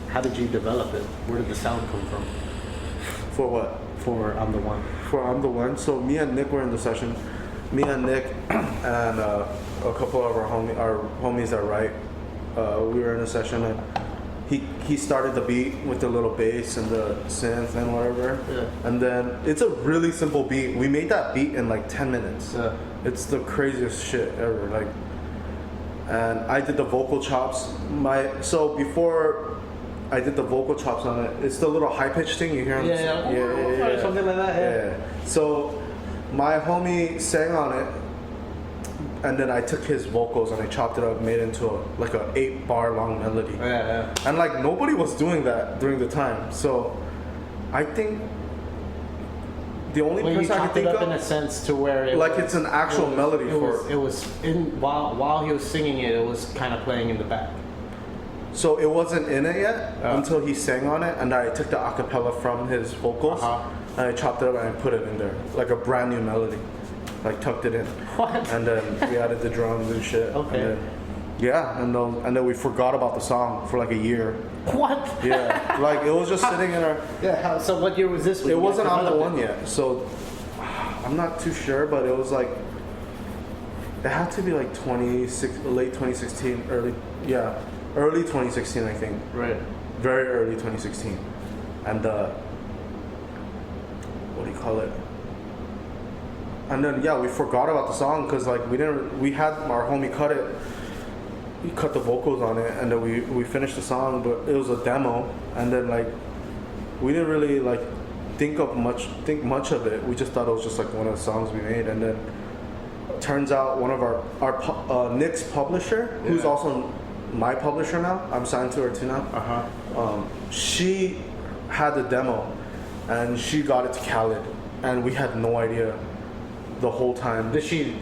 how did you develop it? Where did the sound come from? For what? For "I'm the One." For "I'm the One." So me and Nick were in the session. Me and Nick and a couple of our homies that write. We were in a session, and he started the beat with the little bass and the synth and whatever. Yeah. And then it's a really simple beat. We made that beat in like 10 minutes. Yeah. It's the craziest shit ever. Like, and I did the vocal chops. So before I did the vocal chops on it. It's the little high pitch thing you hear. Yeah. Something like that. Yeah. So my homie sang on it, and then I took his vocals and I chopped it up, made it into like a 8-bar long melody. Yeah. And like nobody was doing that during the time. So I think the only Well, you person I chopped could it think up in a of, sense to where it's an actual melody for it was in while he was singing it, it was kind of playing in the back. So it wasn't in it yet until he sang on it, and I took the acapella from his vocals and I chopped it up and I put it in there, like a brand new melody, like tucked it in. What? And then we added the drums and shit. Okay. And then we forgot about the song for like a year. What? Yeah, like it was just sitting in our. Yeah. So what year was this? It wasn't on the one yet, so I'm not too sure, but it was like it had to be like late 2016, early 2016, I think. Right. Very early 2016, and what do you call it? And then we forgot about the song because like we had our homie cut it. He cut the vocals on it, and then we finished the song, but it was a demo, and then like we didn't really like think much of it. We just thought it was just like one of the songs we made, and then turns out one of our Nick's publisher, who's also my publisher now. I'm signed to her too now. She had the demo, and she got it to Khaled, and we had no idea the whole time. Did she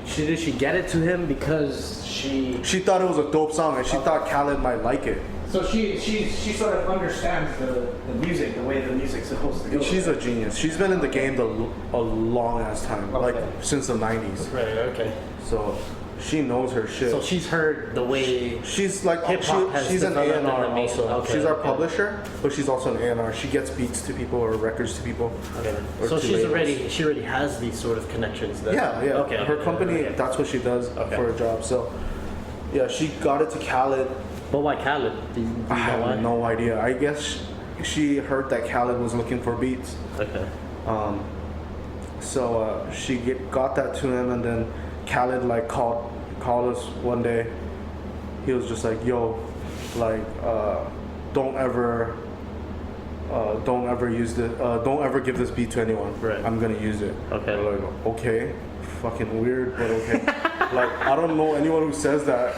get it to him because she thought it was a dope song, and she thought Khaled might like it. So she sort of understands the music, the way the music's supposed to go. She's a genius. She's been in the game a long ass time, like since the 90s. Right. Okay. So she knows her shit. So she's heard the way she's like hip-hop has she's an developed A&R in the also. okay, She's our okay. publisher, but she's also an A&R. She gets beats to people or records to people. Okay. Or So to she labels. already has these sort of connections. Then. Yeah. Okay. Her company, that's what she does for a job. So yeah, she got it to Khaled. But why Khaled? Do you know I why? have no idea. I guess she heard that Khaled was looking for beats. Okay. So she got that to him, and then Khaled like called us one day. He was just like, "Yo, like, don't ever use this. Don't ever give this beat to anyone. Right. I'm gonna use it." Okay. We're like, okay, fucking weird, but okay. Like, I don't know anyone who says that.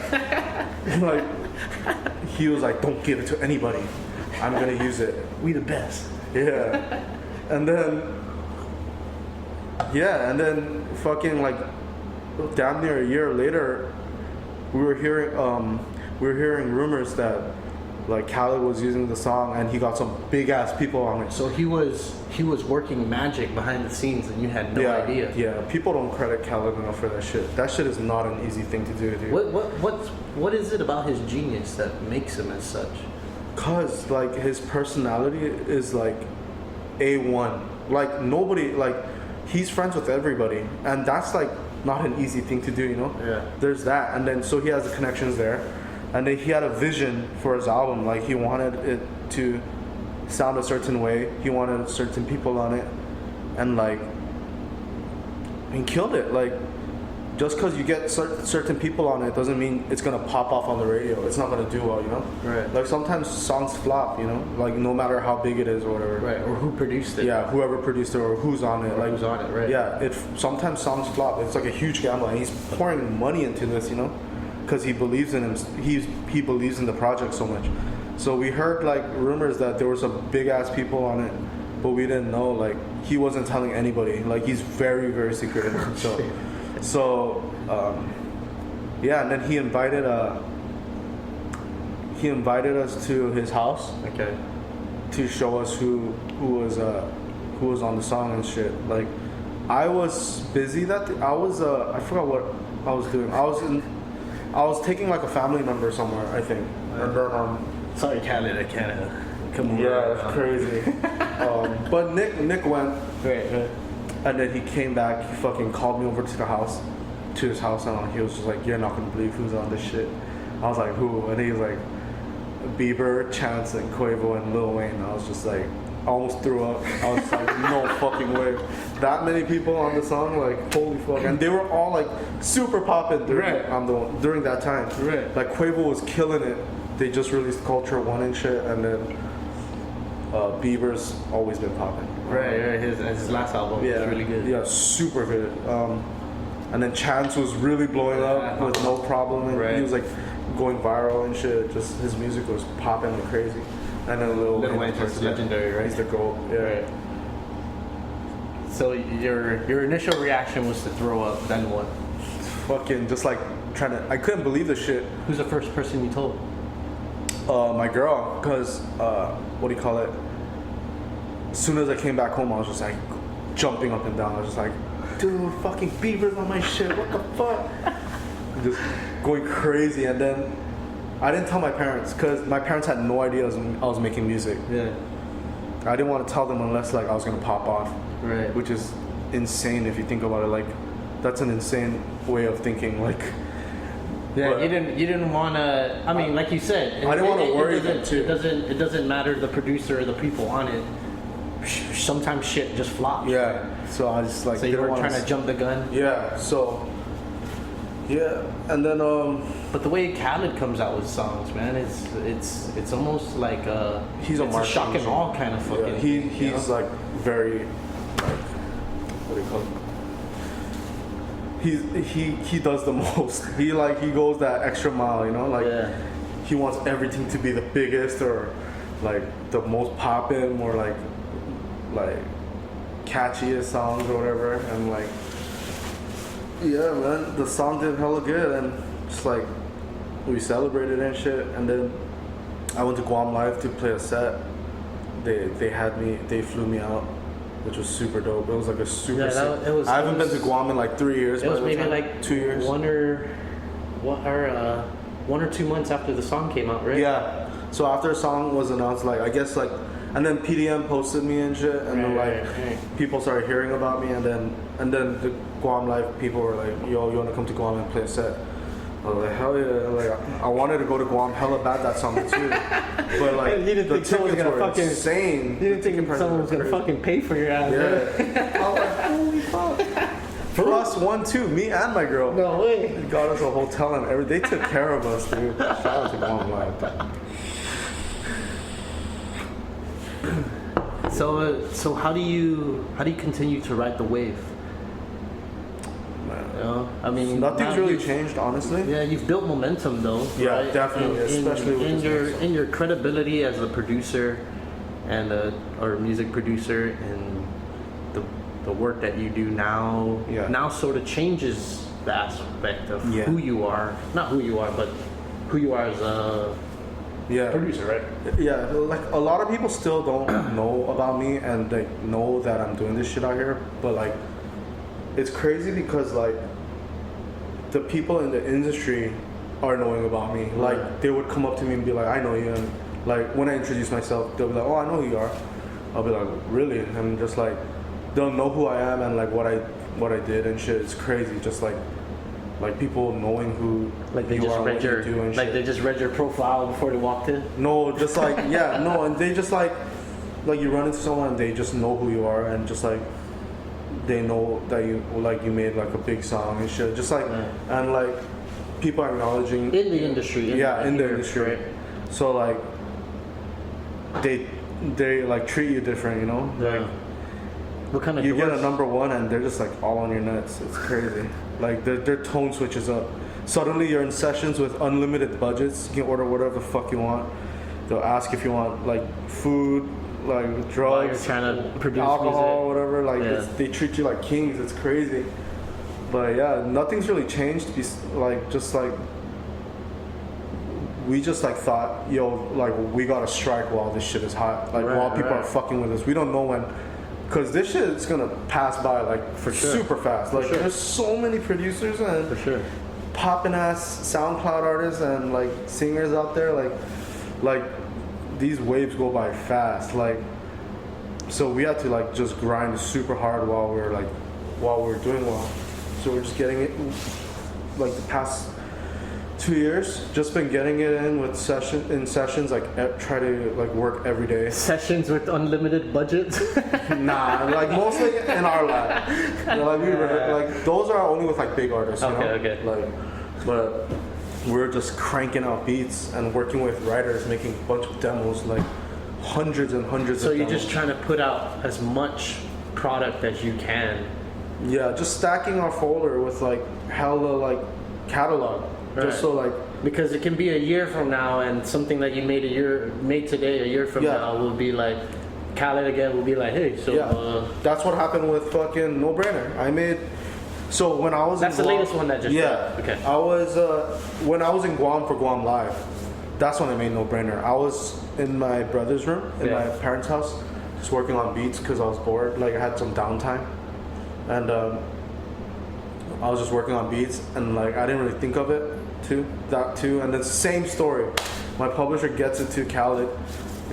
Like, he was like, "Don't give it to anybody. I'm gonna use it. We the best." Yeah. And then fucking like damn near a year later, we were hearing rumors that like Khaled was using the song and he got some big ass people on it. So he was working magic behind the scenes and you had no idea. Yeah, people don't credit Khaled enough for that shit. That shit is not an easy thing to do, dude. What is it about his genius that makes him as such? Cause like his personality is like A1. Like nobody, like he's friends with everybody, and that's like not an easy thing to do, you know? Yeah. There's that, and then so he has the connections there, and then he had a vision for his album. Like he wanted it to sound a certain way. He wanted certain people on it, and like he killed it. Like just because you get certain people on it doesn't mean it's gonna pop off on the radio. It's not gonna do well, you know? Right. Like sometimes songs flop, you know? Like no matter how big it is or whatever. Right. Or who produced it? Yeah, whoever produced it or who's on it. Or like who's on it, right. Yeah, sometimes songs flop. It's like a huge gamble, and he's pouring money into this, you know? Because he believes in him. He believes in the project so much. So we heard like rumors that there were some big ass people on it, but we didn't know. Like he wasn't telling anybody. Like he's very, very secretive. So yeah, and then he invited us to his house. Okay. To show us who was on the song and shit. Like I was busy that I forgot what I was doing. I was taking like a family member somewhere, I think. And then Sorry, Khaled, I can't come over. yeah, it's crazy. But Nick went. Right. And then he came back, he fucking called me over to his house, and he was just like, "You're not gonna believe who's on this shit." I was like, "Who?" And he was like, "Bieber, Chance, and Quavo, and Lil Wayne." I was just like, I almost threw up. I was like, no fucking way. That many people on the song, like, holy fuck. And they were all like super popping during that time. Right. Like Quavo was killing it. They just released Culture One and shit, and then Bieber's always been popping. Right. His last album was really good. Yeah, super good. And then Chance was really blowing up with no problem, and he was like going viral and shit. Just his music was popping like crazy. And then Lil Wayne is legendary, right? He's the GOAT. Yeah. Right. So your initial reaction was to throw up. Then what? Fucking just like trying to. I couldn't believe the shit. Who's the first person you told? My girl, cause what do you call it? As soon as I came back home, I was just like jumping up and down. I was just like, dude, fucking Bieber's on my shit. What the fuck? Just going crazy. And then I didn't tell my parents, cause my parents had no idea I was making music. Yeah. I didn't want to tell them unless like I was gonna pop off. Right. Which is insane if you think about it. Like, that's an insane way of thinking. Like. Yeah, you didn't want to. I mean, like you said, I didn't want to worry them too. It doesn't matter the producer or the people on it. Sometimes shit just flops. Yeah. So I just like. So you were trying to jump the gun. Yeah. So. Yeah, and then But the way Khaled comes out with songs, man, it's almost like he's it's a shock and awe kind of fucking. Yeah, he's like very like what do you call it? He does the most. He goes that extra mile, you know, like he wants everything to be the biggest or like the most poppin' or like catchiest songs or whatever, and like yeah, man, the song did hella good, and just like we celebrated and shit, and then I went to Guam Live to play a set. They flew me out, which was super dope. It was like a super. I haven't been to Guam in like 3 years. It was maybe like 2 years. 1 or 2 months after the song came out, right? Yeah. So after the song was announced, like I guess like, and then PDM posted me and shit, and then like people started hearing about me, and then the Guam Live people were like, "Yo, you want to come to Guam and play a set?" I was like, hell yeah! Like I wanted to go to Guam hella bad that summer too, but like you didn't think someone was gonna fucking insane. You didn't think someone was gonna fucking pay for your ass. Yeah. I was like, holy fuck. For us, 1, 2, me and my girl. No way. They got us a hotel and everything. They took care of us, dude. Shout out to Guam Live. So how do you continue to ride the wave? You know, I mean, nothing's really changed, honestly. Yeah, you've built momentum though. Yeah, right? definitely, especially in your credibility as a producer and or music producer, and the work that you do now. Yeah. Now sort of changes the aspect of who you are. Not who you are, but who you are as a producer, right? Yeah, like a lot of people still don't know about me, and they know that I'm doing this shit out here, but like it's crazy because like the people in the industry are knowing about me. Like they would come up to me and be like, I know you, and like when I introduce myself, they'll be like, oh, I know who you are. I'll be like, really? And just like they'll know who I am and like what I did and shit. It's crazy, just like people knowing who like they you just are, read what your you do and like shit. they just read your profile before they walked in. No, just like and they just like you run into someone and they just know who you are, and just like they know that you made like a big song and shit. Just like and like people acknowledging in the industry. In the industry. Right? So like they like treat you different, you know. Yeah. Like, what kind of you get a number one and they're just like all on your nuts. It's crazy. Like their tone switches up. Suddenly you're in sessions with unlimited budgets. You can order whatever the fuck you want. They'll ask if you want like food, like drugs, while you're trying to produce alcohol, music. whatever. Like they treat you like kings. It's crazy. But yeah, nothing's really changed. Like just like we just like thought, yo, like we gotta strike while this shit is hot. Like while people are fucking with us. We don't know when. Cause this shit is gonna pass by like for sure. Super fast. Like there's so many producers and for sure poppin' ass SoundCloud artists and like singers out there. Like these waves go by fast. Like so we had to like just grind super hard while we're doing well. So we're just getting it like the past 2 years, just been getting it in with sessions, like try to like work every day. Sessions with unlimited budgets? Nah, like mostly in our lab. You know, like those are only with like big artists. Okay. Like, but we're just cranking out beats and working with writers, making a bunch of demos, like hundreds and hundreds. So of you're demos. just trying to put out as much product as you can. Yeah, just stacking our folder with like hella like catalog, Right. just so like. Because it can be a year from now, and something that you made today, a year from now, will be like, Khaled again will be like, hey, so. That's what happened with fucking No Brainer. I made. So when I was That's in the Guam, latest one that just dropped. Okay. I was when I was in Guam for Guam Live. That's when I made No Brainer. I was in my brother's room in my parents' house, just working on beats because I was bored. Like I had some downtime, and I was just working on beats, and like I didn't really think of it too. And it's the same story. My publisher gets it to Khaled.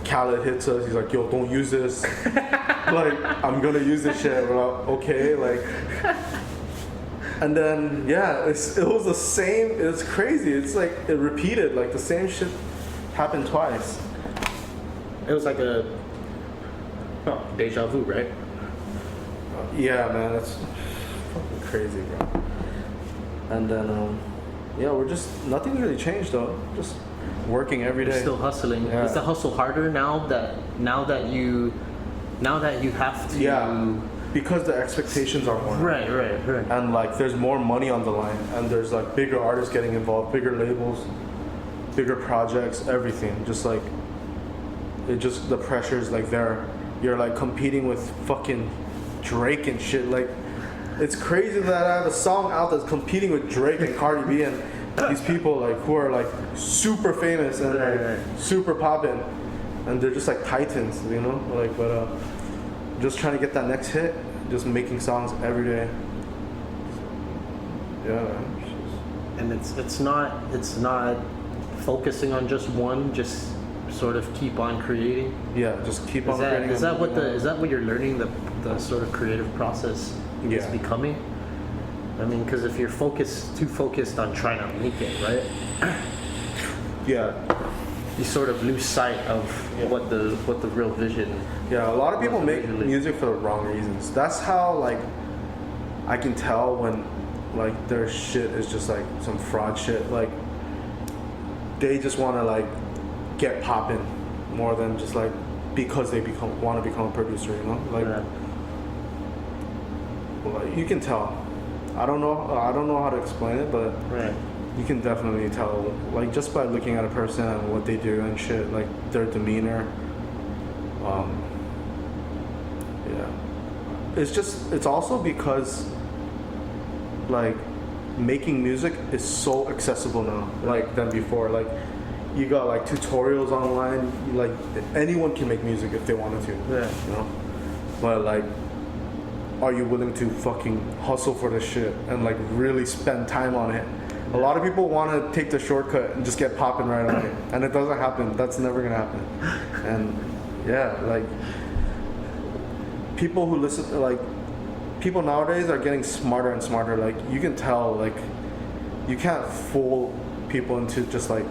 Khaled hits us. He's like, "Yo, don't use this." Like I'm gonna use this shit. We're like, okay, like. And then it was the same. It's crazy. It's like it repeated. Like the same shit happened twice. It was like a deja vu, right? Yeah, man, that's fucking crazy, bro. And then we're just nothing really changed though. Just working every day. You're still hustling. Yeah. Is the hustle harder now that you have to? Yeah. Because the expectations are more. Right. And like there's more money on the line, and there's like bigger artists getting involved, bigger labels, bigger projects, everything. Just like the pressure's like there. You're like competing with fucking Drake and shit. Like it's crazy that I have a song out that's competing with Drake and Cardi B and these people like who are like super famous and like super poppin', and they're just like titans, you know. Like just trying to get that next hit, just making songs every day. Yeah. And it's not focusing on just one, just sort of keep on creating. Yeah, just keep on creating. Is that what you're learning, the sort of creative process is becoming? I mean, because if you're too focused on trying to make it, right? Yeah. You sort of lose sight of what the real vision. Yeah, a lot of people make music for the wrong reasons. That's how like I can tell when like their shit is just like some fraud shit. Like they just want to like get poppin' more than just like because they want to become a producer, you know? Like, well, you can tell. I don't know how to explain it, but you can definitely tell, like just by looking at a person and what they do and shit, like their demeanor. It's also because like making music is so accessible now, like than before. Like you got like tutorials online, like anyone can make music if they wanted to. Yeah. You know? But like, are you willing to fucking hustle for this shit and like really spend time on it? A lot of people want to take the shortcut and just get popping right away, and it doesn't happen. That's never gonna happen. And like people who listen to, like people nowadays are getting smarter and smarter. Like you can tell, like you can't fool people into just like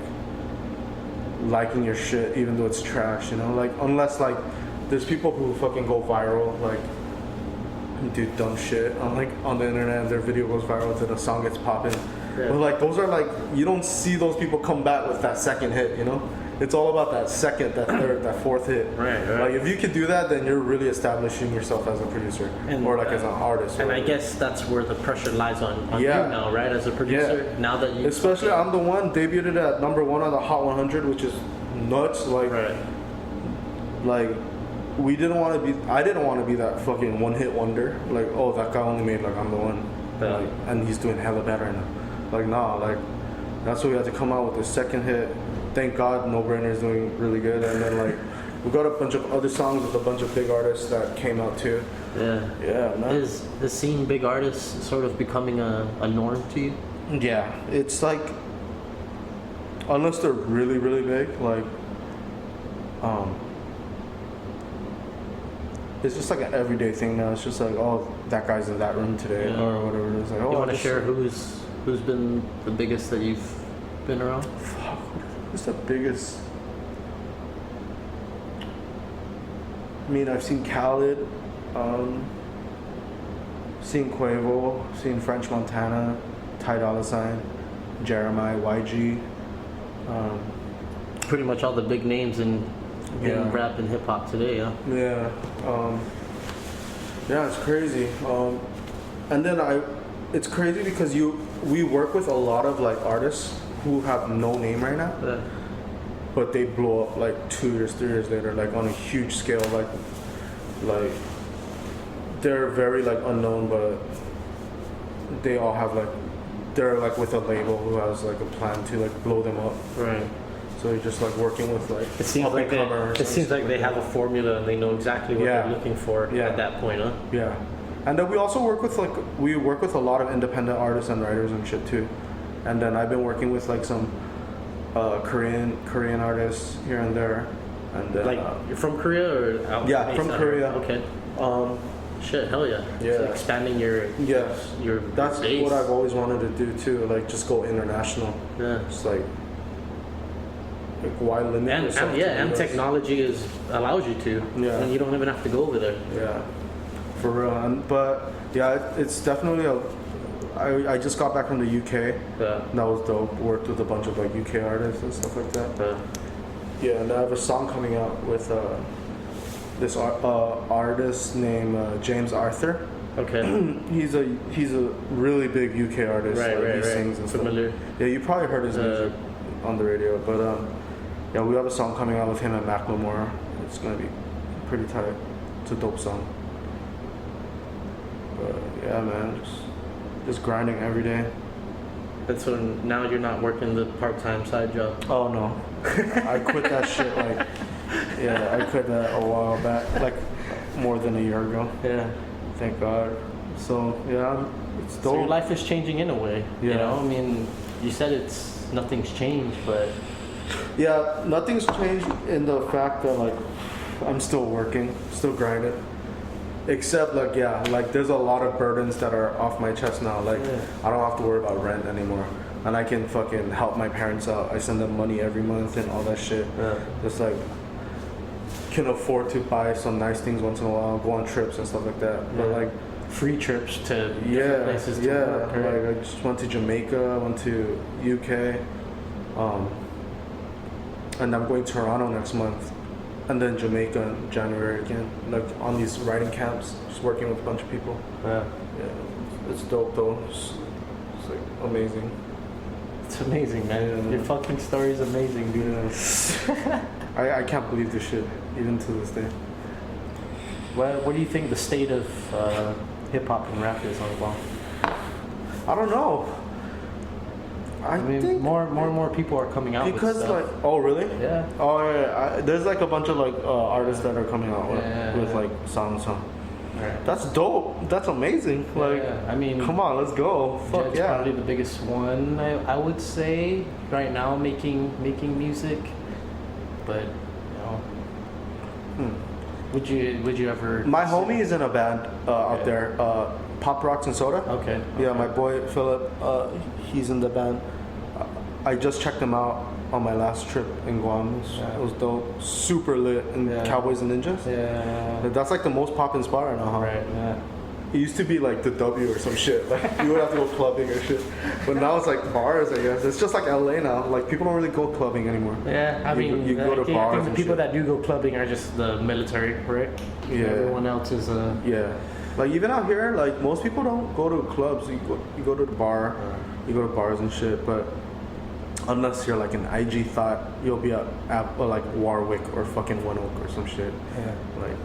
liking your shit even though it's trash, you know? Like unless like there's people who fucking go viral, like do dumb shit on the internet and their video goes viral to the song gets popping. But like those are like, you don't see those people come back with that second hit, you know? It's all about that second, that third, that fourth hit. Right. Like if you could do that, then you're really establishing yourself as a producer or like as an artist. And I guess that's where the pressure lies on you now, right? As a producer, now that you... Especially I'm the one debuted at number 1 on the Hot 100, which is nuts. Like, like I didn't want to be that fucking one-hit wonder. Like, oh, that guy only made like I'm the one. Yeah. Like, and he's doing hella better now. Like, nah, like that's why we had to come out with the second hit. Thank God No Brainer is doing really good. And then like we got a bunch of other songs with a bunch of big artists that came out too. Yeah, man. Is seeing big artists sort of becoming a norm to you? Yeah, it's like unless they're really, really big, like it's just like an everyday thing now. It's just like, oh, that guy's in that room today or whatever it is. Like, oh, you want to share who's been the biggest that you've been around? Fuck, who's the biggest? I mean, I've seen Khaled, seen Quavo, seen French Montana, Ty Dolla $ign, Jeremiah, YG. Pretty much all the big names in rap and hip hop today, huh? Yeah. Yeah, it's crazy. And then it's crazy because we work with a lot of like artists who have no name right now, but they blow up like 2 years, 3 years later, like on a huge scale, like they're very like unknown, but they all have like, they're like with a label who has like a plan to like blow them up. Right. So you're just like working with like it seems like they have a formula and they know exactly what they're looking for at that point, huh? Yeah. And then we also work with a lot of independent artists and writers and shit too. And then I've been working with like some Korean artists here and there. And then, like you're from Korea or out? Yeah, from Korea. Okay. Shit, hell yeah. Yeah. So expanding your that's base. what I've always wanted to do too. Like just go international. Yeah. Just like why limit yourself? And technology allows you to. Yeah. And you don't even have to go over there. Yeah. For real. But yeah, it's definitely I just got back from the UK. Yeah. That was dope. Worked with a bunch of like UK artists and stuff like that. Yeah, and I have a song coming out with this artist named James Arthur. Okay. He's a really big UK artist. Right. He sings and familiar. Stuff. Yeah, you probably heard his music on the radio. But yeah, we have a song coming out with him and Macklemore. It's gonna be pretty tight. It's a dope song. But yeah, man, just grinding every day. And so now you're not working the part-time side job? Oh no, I quit that shit like, I quit that a while back, like more than a year ago. Yeah. Thank God. So yeah, it's dope. So your life is changing in a way. Yeah. You know, I mean, you said nothing's changed, but yeah, nothing's changed in the fact that like I'm still working, still grinding. Except like there's a lot of burdens that are off my chest now. Like I don't have to worry about rent anymore, and I can fucking help my parents out. I send them money every month and all that shit. Yeah. Just like can afford to buy some nice things once in a while, go on trips and stuff like that. But like free trips to different places. To work, right? Like I just went to Jamaica, went to UK, and I'm going to Toronto next month. And then Jamaica in January again, like on these writing camps, just working with a bunch of people. Yeah, it's dope though. It's like amazing. It's amazing, man. Yeah. Your fucking story is amazing, dude. Yeah. I can't believe this shit, even to this day. What do you think the state of hip hop and rap is on Guam? I don't know. I mean, think more and more people are coming out because with stuff. like, oh really? Yeah. Oh yeah. There's like a bunch of like artists that are coming out with like songs. Right. That's dope. That's amazing. Like, I mean, come on, let's go. Fuck Jed's probably the biggest one. I would say right now making music, but you know, would you ever? My homie is in a band out there. Pop Rocks and Soda. Okay. Yeah, my boy Philip, he's in the band. I just checked him out on my last trip in Guam. It was dope. Super lit. And Cowboys and Ninjas. Yeah. That's like the most poppin' spot right now, huh? Right, yeah. It used to be like the W or some shit. Like you would have to go clubbing or shit. But now it's like bars, I guess. It's just like LA now. Like people don't really go clubbing anymore. Yeah, I mean, you go to bars. I think the and people shit. that do go clubbing are just the military, right? Yeah. Everyone else is Yeah. Like even out here, like most people don't go to clubs. You go to the bar, you go to bars and shit. But unless you're like an IG thought, you'll be at like Warwick or fucking One Oak or some shit. Yeah. Like,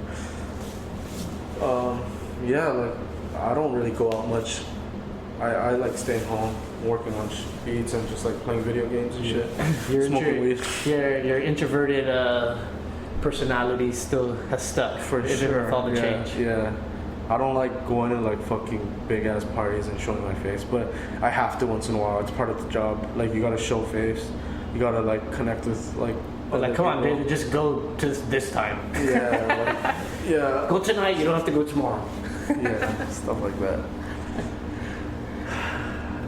I don't really go out much. I like staying home, working on beats and just like playing video games and shit. Smoking weed. Your introverted personality still has stuck For even sure. with all the change. Yeah. I don't like going to like fucking big ass parties and showing my face, but I have to once in a while. It's part of the job. Like you gotta show face. You gotta like connect with like. Like come on, dude, just go to this time. Yeah. Yeah. Go tonight. You don't have to go tomorrow. Yeah. Stuff like that.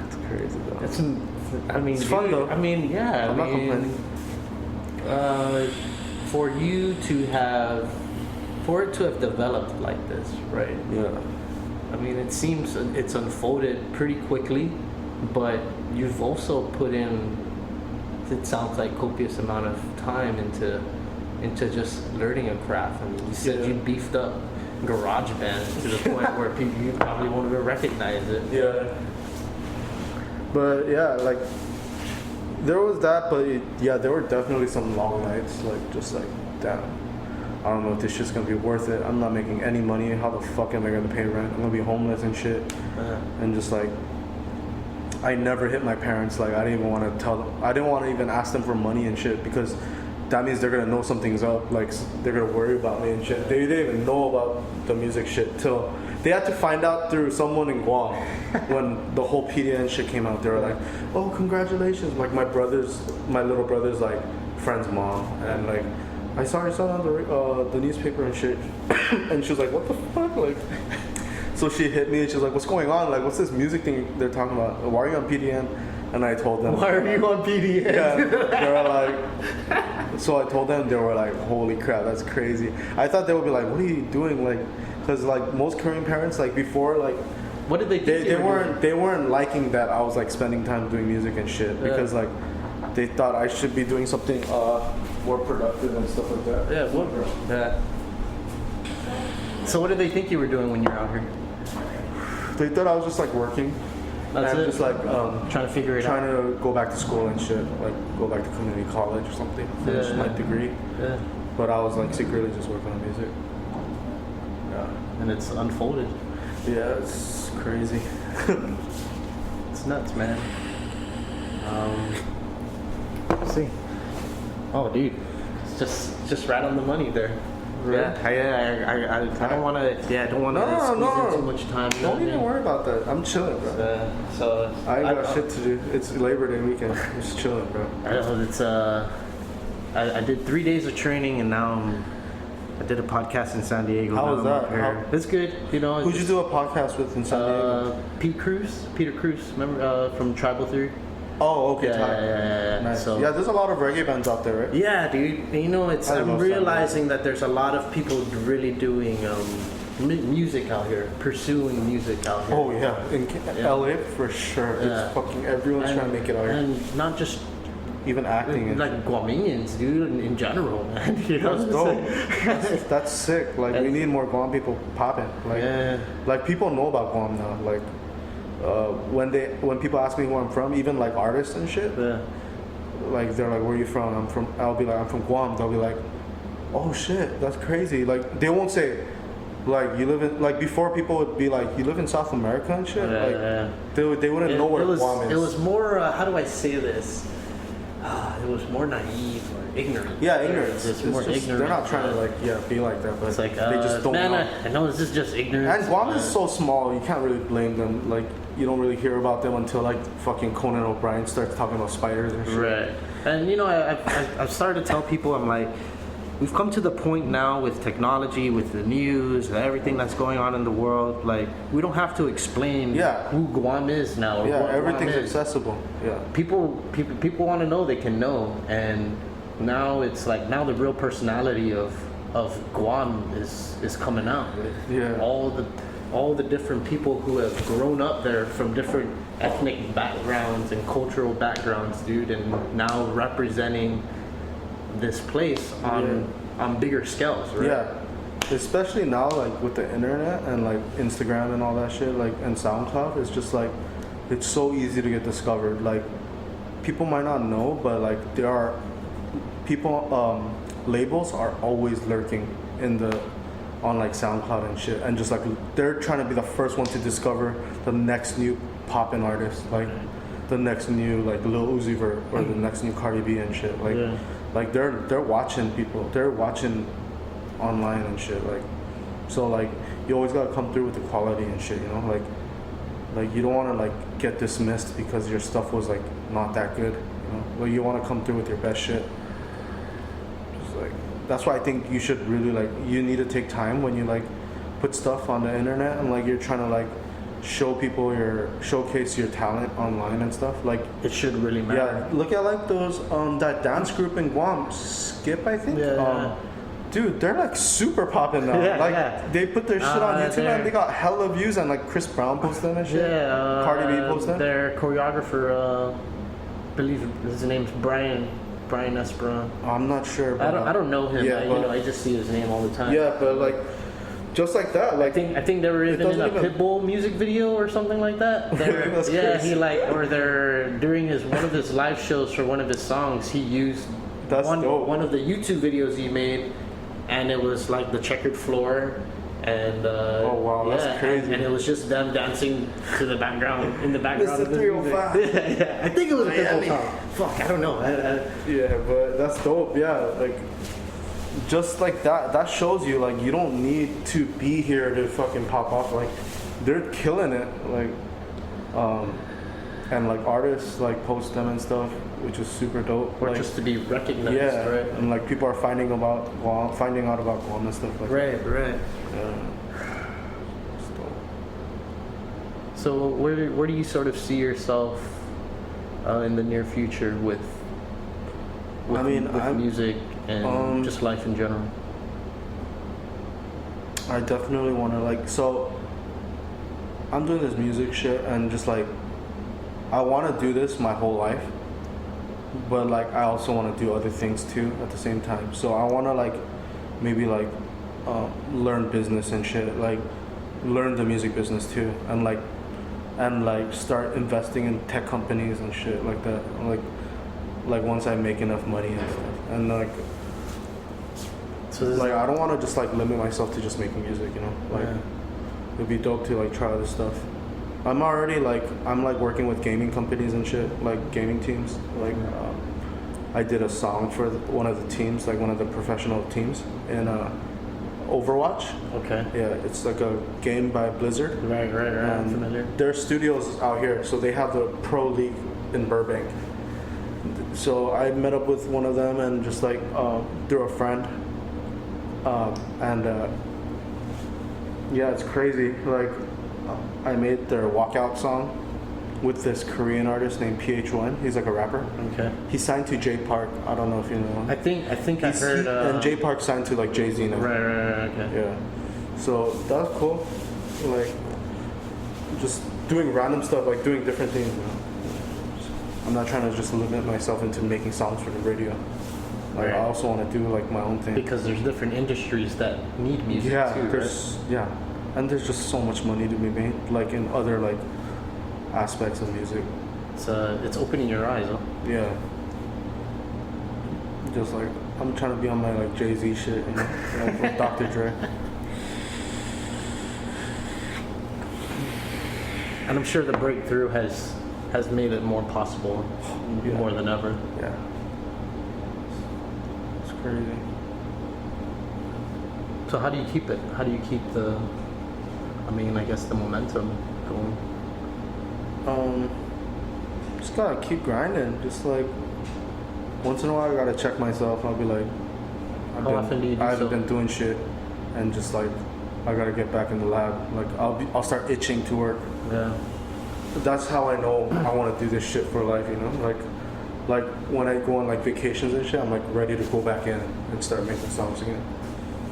It's crazy though. It's fun though. I mean, yeah. I'm not complaining. For it to have developed like this, right? Yeah. I mean, it seems it's unfolded pretty quickly, but you've also put in, it sounds like, copious amount of time into just learning a craft. I mean, you said you beefed up garage band to the point where people you probably won't even recognize it. Yeah. But yeah, like there was that, but there were definitely some long nights, like just like damn. I don't know if this shit's gonna be worth it. I'm not making any money. How the fuck am I gonna pay rent? I'm gonna be homeless and shit. And just like, I never hit my parents. Like I didn't even want to tell them. I didn't want to even ask them for money and shit because that means they're gonna know something's up. Like they're gonna worry about me and shit. They didn't even know about the music shit till they had to find out through someone in Guam when the whole PDN shit came out. They were like, "Oh, congratulations!" Like my little brother's like friend's mom, and like I saw your son on the newspaper and shit, and she was like, "What the fuck?" Like, so she hit me and she was like, "What's going on? Like, what's this music thing they're talking about? Why are you on PDN?" And I told them, "Why are you on PDN?" Yeah, they were like, so I told them, they were like, "Holy crap, that's crazy." I thought they would be like, "What are you doing?" Like, because like most Korean parents, like before, like, what did they think they weren't liking that I was like spending time doing music and shit because like they thought I should be doing something more productive and stuff like that. Yeah, what, bro? Yeah. So what did they think you were doing when you were out here? They thought I was just like working. That's and it? just like trying to figure it out. Trying to go back to school and shit, like go back to community college or something, finish my degree. Yeah. But I was like secretly just working on music. Yeah. And it's unfolded. Yeah, it's crazy. It's nuts, man. Let's see. Oh, dude, it's just right on the money there. Really? Yeah, I don't want to. Yeah, I don't want to squeeze in too much time. Don't even worry about that. I'm chilling, bro. So I ain't got shit to do. It's Labor Day weekend. I'm just chilling, bro. I know it's I did 3 days of training and now I did a podcast in San Diego. How was that? It's good, you know. Who'd you do a podcast with in San Diego? Peter Cruz, remember from Tribal Theory? Oh, okay. Yeah. Nice. So, yeah, there's a lot of reggae bands out there, right? Yeah, dude. You know, I'm realizing that there's a lot of people really doing music out here, pursuing music out here. Oh yeah, in LA for sure. It's fucking everyone's trying to make it out here, and not just even acting. Like Guamanians, dude, in general, man. You know, that's dope. That's sick. Like we need more Guam people popping. Like people know about Guam now. Like. When people ask me where I'm from, even like artists and shit, like they're like, "Where are you from?" I'll be like, "I'm from Guam." They'll be like, "Oh shit, that's crazy." Like they won't say, like you live in, like before people would be like, "You live in South America and shit." They wouldn't know where Guam is. It was more how do I say this? It was more naive or ignorant. Yeah, ignorance. It's more ignorant. They're not trying to be like that, but it's like they just don't know. I know this is just ignorance. And Guam is so small, you can't really blame them. Like you don't really hear about them until like fucking Conan O'Brien starts talking about spiders and shit. Right. And you know, I've started to tell people, I'm like, we've come to the point now with technology, with the news, everything that's going on in the world. Like, we don't have to explain who Guam is now. Or what everything's Guam is. accessible. Yeah. People want to know, they can know. And now it's like, now the real personality of Guam is coming out. Yeah. All the different people who have grown up there from different ethnic backgrounds and cultural backgrounds, dude, and now representing this place on bigger scales, right? Yeah, especially now, like with the internet and like Instagram and all that shit, like and SoundCloud, it's just like it's so easy to get discovered. Like people might not know, but like there are people, labels are always lurking on like SoundCloud and shit, and just like they're trying to be the first one to discover the next new poppin' artist, like the next new like Lil Uzi Vert or the next new Cardi B and shit, like. Yeah. Like they're watching people, they're watching online and shit. Like, so like you always gotta come through with the quality and shit, you know. Like you don't want to like get dismissed because your stuff was like not that good, you know. Like you want to come through with your best shit. Just like that's why I think you should really like you need to take time when you like put stuff on the internet and like you're trying to like showcase your talent online and stuff. Like it should really matter. Yeah, look at like those that dance group in Guam, Skip, I think. Dude, they're like super popping now. They put their shit on YouTube and they got hella views, and like Chris Brown posted them and shit. Yeah, Cardi B posted them. Their choreographer, I believe his name's Brian Esperon. I'm not sure. But I don't know him. Yeah, I just see his name all the time. Yeah, but like, just like that. Like I think they were even in a Pitbull music video or something like that. That's yeah, crazy. he like, or they're during one of his live shows for one of his songs. He used one of the YouTube videos he made, and it was like the checkered floor. And oh wow, that's crazy! And it was just them dancing to the background in the background of the music. Yeah, I think it was a Pitbull song. Fuck, I don't know. Yeah, but that's dope. Yeah, like just like that. That shows you like you don't need to be here to fucking pop off. Like they're killing it. Like and like artists like post them and stuff, which is super dope. Or like, just to be recognized, yeah, right? And like people are finding out about Guam and stuff like right, that. Right. Yeah. So where do you sort of see yourself in the near future with music and just life in general? I definitely want to like, so I'm doing this music shit and just like I want to do this my whole life, but like I also want to do other things too at the same time. So I want to like maybe like learn business and shit, like learn the music business too, and like start investing in tech companies and shit like that. Like once I make enough money and stuff, and like. So like I don't want to just like limit myself to just making music, you know. Like it'd be dope to like try other stuff. I'm working with gaming companies and shit, like gaming teams. Like I did a song for one of the teams, like one of the professional teams in Overwatch. Okay. Yeah, it's like a game by Blizzard. Right. I'm familiar. Their studios out here, so they have the Pro League in Burbank. So I met up with one of them and just like through a friend. Yeah, it's crazy. Like, I made their walkout song with this Korean artist named PH1. He's like a rapper. Okay. He signed to J Park. I don't know if you know him. I think I heard. And J Park signed to like Jay-Z now. Right. Okay. Yeah. So that's cool. Like, just doing random stuff, like doing different things. You know? I'm not trying to just limit myself into making songs for the radio. Like I also want to do like my own thing. Because there's different industries that need music too, right? Yeah, and there's just so much money to be made, like in other like aspects of music. It's opening your eyes, huh? Yeah. Just like I'm trying to be on my like Jay-Z shit, you know, like with Dr. Dre. And I'm sure the breakthrough has made it more possible, more than ever. Yeah. Crazy. So how do you keep it? How do you keep the momentum going? Just gotta keep grinding. Just like once in a while I gotta check myself. I'll be like, how often do you do I haven't so? been doing shit, and just like I gotta get back in the lab. Like I'll start itching to work. Yeah. That's how I know I want to do this shit for life. You know, like when I go on like vacations and shit, I'm like ready to go back in and start making songs again.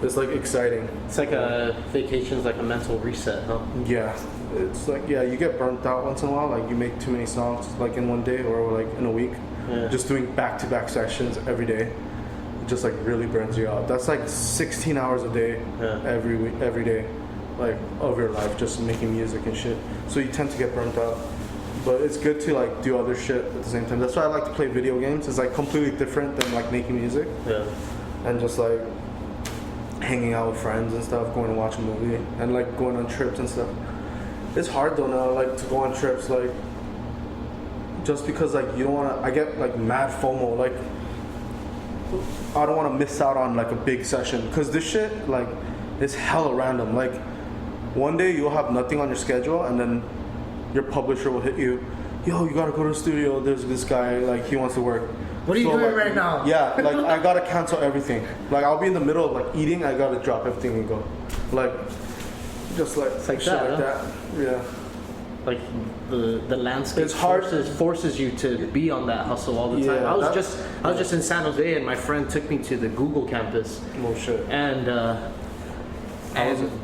It's like exciting. It's like a vacation's like a mental reset, huh? Yeah, it's like you get burnt out once in a while. Like you make too many songs like in one day or like in a week. Yeah. Just doing back-to-back sessions every day, it just like really burns you out. That's like 16 hours a day every week, every day, like of your life just making music and shit. So you tend to get burnt out. But it's good to like do other shit at the same time. That's why I like to play video games. It's like completely different than like making music. Yeah. And just like hanging out with friends and stuff, going to watch a movie and like going on trips and stuff. It's hard though now, like to go on trips, like just because like you don't wanna. I get like mad FOMO, like I don't want to miss out on like a big session because this shit like is hella random. Like one day you'll have nothing on your schedule and then your publisher will hit you, yo, you gotta go to the studio, there's this guy, like he wants to work. What are you doing right now? Yeah, like I gotta cancel everything. Like I'll be in the middle of like eating, I gotta drop everything and go. Like just like it's like shit that, like that. Yeah. Like the landscape it's hard. forces you to be on that hustle all the time. Yeah, I was just in San Jose and my friend took me to the Google campus. Oh shit. And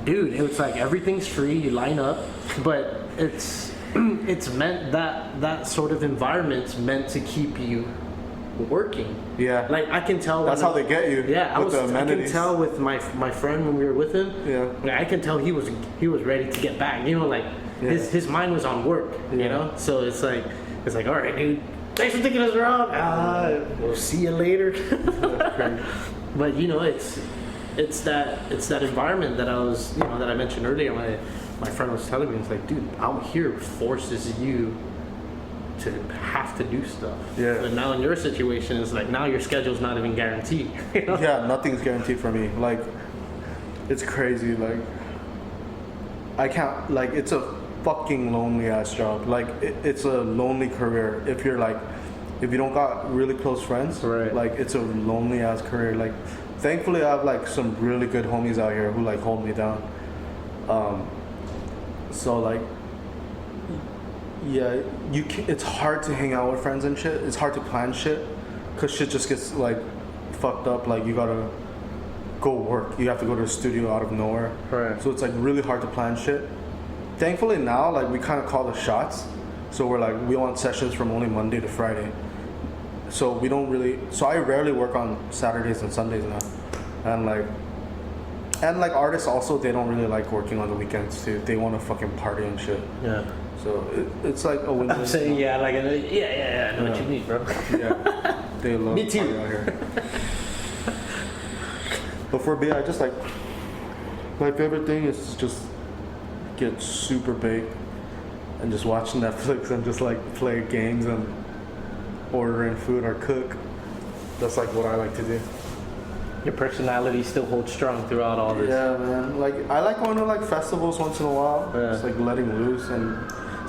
dude, it was like everything's free, you line up, but it's meant that sort of environment's meant to keep you working. Yeah. Like I can tell. That's how they get you. Yeah, with the amenities. I can tell with my friend when we were with him. Yeah. I can tell he was ready to get back. You know, like his mind was on work. You know, so it's like all right, dude. Thanks for taking us around. We'll see you later. But you know, it's that environment that that I mentioned earlier. My friend was telling me, it's like, dude, out here forces you to have to do stuff. Yeah. But now in your situation, it's like now your schedule's not even guaranteed. You know? Yeah, nothing's guaranteed for me. Like, it's crazy. Like, I can't. Like, it's a fucking lonely ass job. Like, it's a lonely career. If you don't got really close friends, right. Like, it's a lonely ass career. Like, thankfully, I have like some really good homies out here who like hold me down. So like. Yeah, it's hard to hang out with friends and shit. It's hard to plan shit, cause shit just gets like fucked up. Like you gotta go work. You have to go to the studio out of nowhere. Right. So it's like really hard to plan shit. Thankfully now, like we kind of call the shots. So we're like we want sessions from only Monday to Friday. So we don't really. So I rarely work on Saturdays and Sundays now, and like artists also they don't really like working on the weekends too. They want to fucking party and shit. Yeah. So it's like a win-win. I'm saying I know what you mean, bro. Yeah, they love Me too. party out here. But for me, I just like my favorite thing is to just get super baked and just watch Netflix and just like play games and ordering food or cook. That's like what I like to do. Your personality still holds strong throughout all this. Yeah, man. Like I like going to like festivals once in a while. Yeah. Just like letting loose, and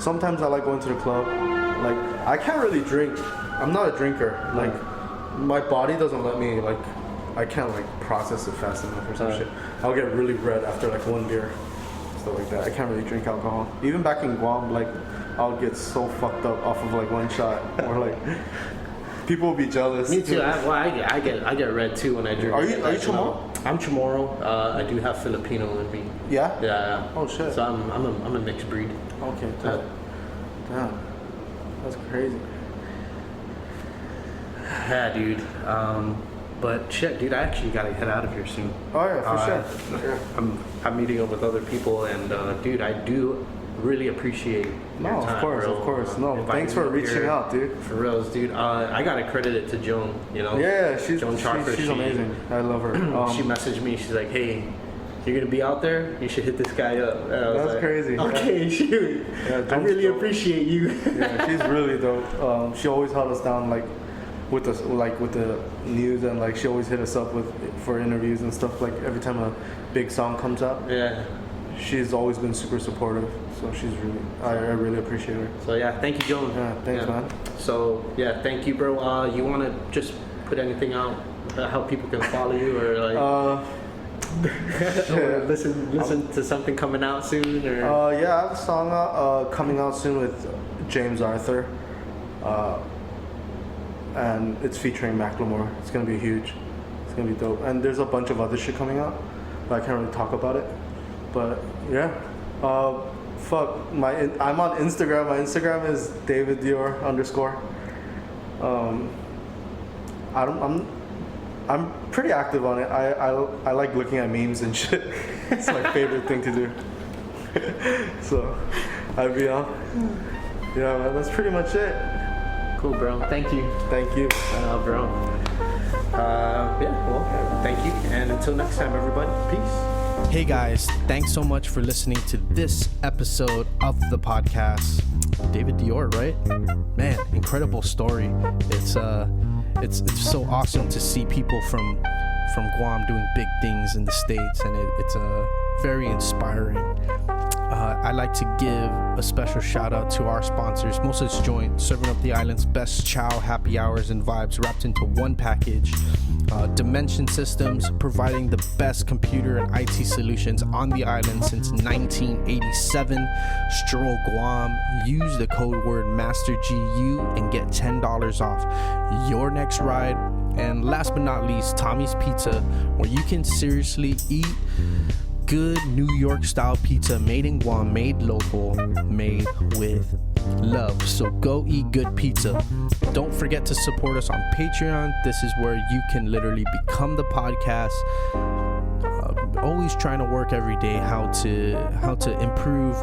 sometimes I like going to the club. Like I can't really drink. I'm not a drinker. Like my body doesn't let me like. I can't like process it fast enough or some shit. I'll get really red after like one beer, stuff like that. I can't really drink alcohol. Even back in Guam, like I'll get so fucked up off of like one shot, or like. People will be jealous. Me too. I get red too when I drink. Are you Chamorro? I'm Chamorro. I do have Filipino in me. Yeah. Yeah. Oh shit. So I'm a mixed breed. Okay. Damn. That's crazy. Yeah, dude. But shit, dude, I actually gotta head out of here soon. Oh yeah, for sure. I'm meeting up with other people, and dude, I do really appreciate your time, of course. No, thanks for reaching out, dude. For reals, dude. I gotta credit it to Joan. You know. Yeah, she's amazing. I love her. She messaged me. She's like, "Hey, you're gonna be out there. You should hit this guy up." And I was That's like, crazy. Okay, shoot. Yeah, I really appreciate you. Yeah, she's really dope. She always held us down, like with the news, and like she always hit us up for interviews and stuff. Like every time a big song comes out. Yeah. She's always been super supportive, so I really appreciate her. So yeah, thank you, Joan. Yeah, thanks, man. So yeah, thank you, bro. You want to just put anything out how people can follow you, or like or listen to something coming out soon, or yeah, I have a song coming out soon with James Arthur, and it's featuring Macklemore. It's gonna be huge. It's gonna be dope. And there's a bunch of other shit coming out, but I can't really talk about it. But yeah, I'm on Instagram. My Instagram is Davidior _. I'm pretty active on it. I like looking at memes and shit. It's my favorite thing to do. So I'd be on. Yeah, man, that's pretty much it. Cool, bro. Thank you. Thank you, bro. Yeah. Well, thank you, and until next time, everybody. Peace. Hey guys, thanks so much for listening to this episode of the podcast. Davidior, right? Man, incredible story. It's so awesome to see people from Guam doing big things in the States, and it's very inspiring. I'd like to give a special shout out to our sponsors, Moses Joint, serving up the island's best chow, happy hours, and vibes wrapped into one package. Dimension Systems, providing the best computer and IT solutions on the island since 1987. Stroll Guam, use the code word MasterGU and get $10 off your next ride. And last but not least, Tommy's Pizza, where you can seriously eat good New York style pizza made in Guam, made local, made with love. So go eat good pizza. Don't forget to support us on Patreon. This is where you can literally become the podcast. Always trying to work every day how to improve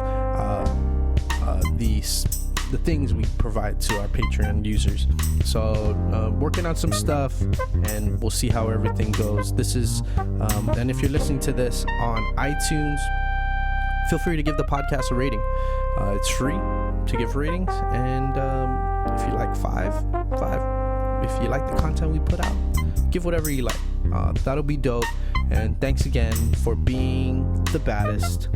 the things we provide to our Patreon users. So working on some stuff, and we'll see how everything goes. This is and if you're listening to this on iTunes, feel free to give the podcast a rating. It's free to give ratings, and if you like five, if you like the content we put out, give whatever you like. That'll be dope. And thanks again for being the baddest.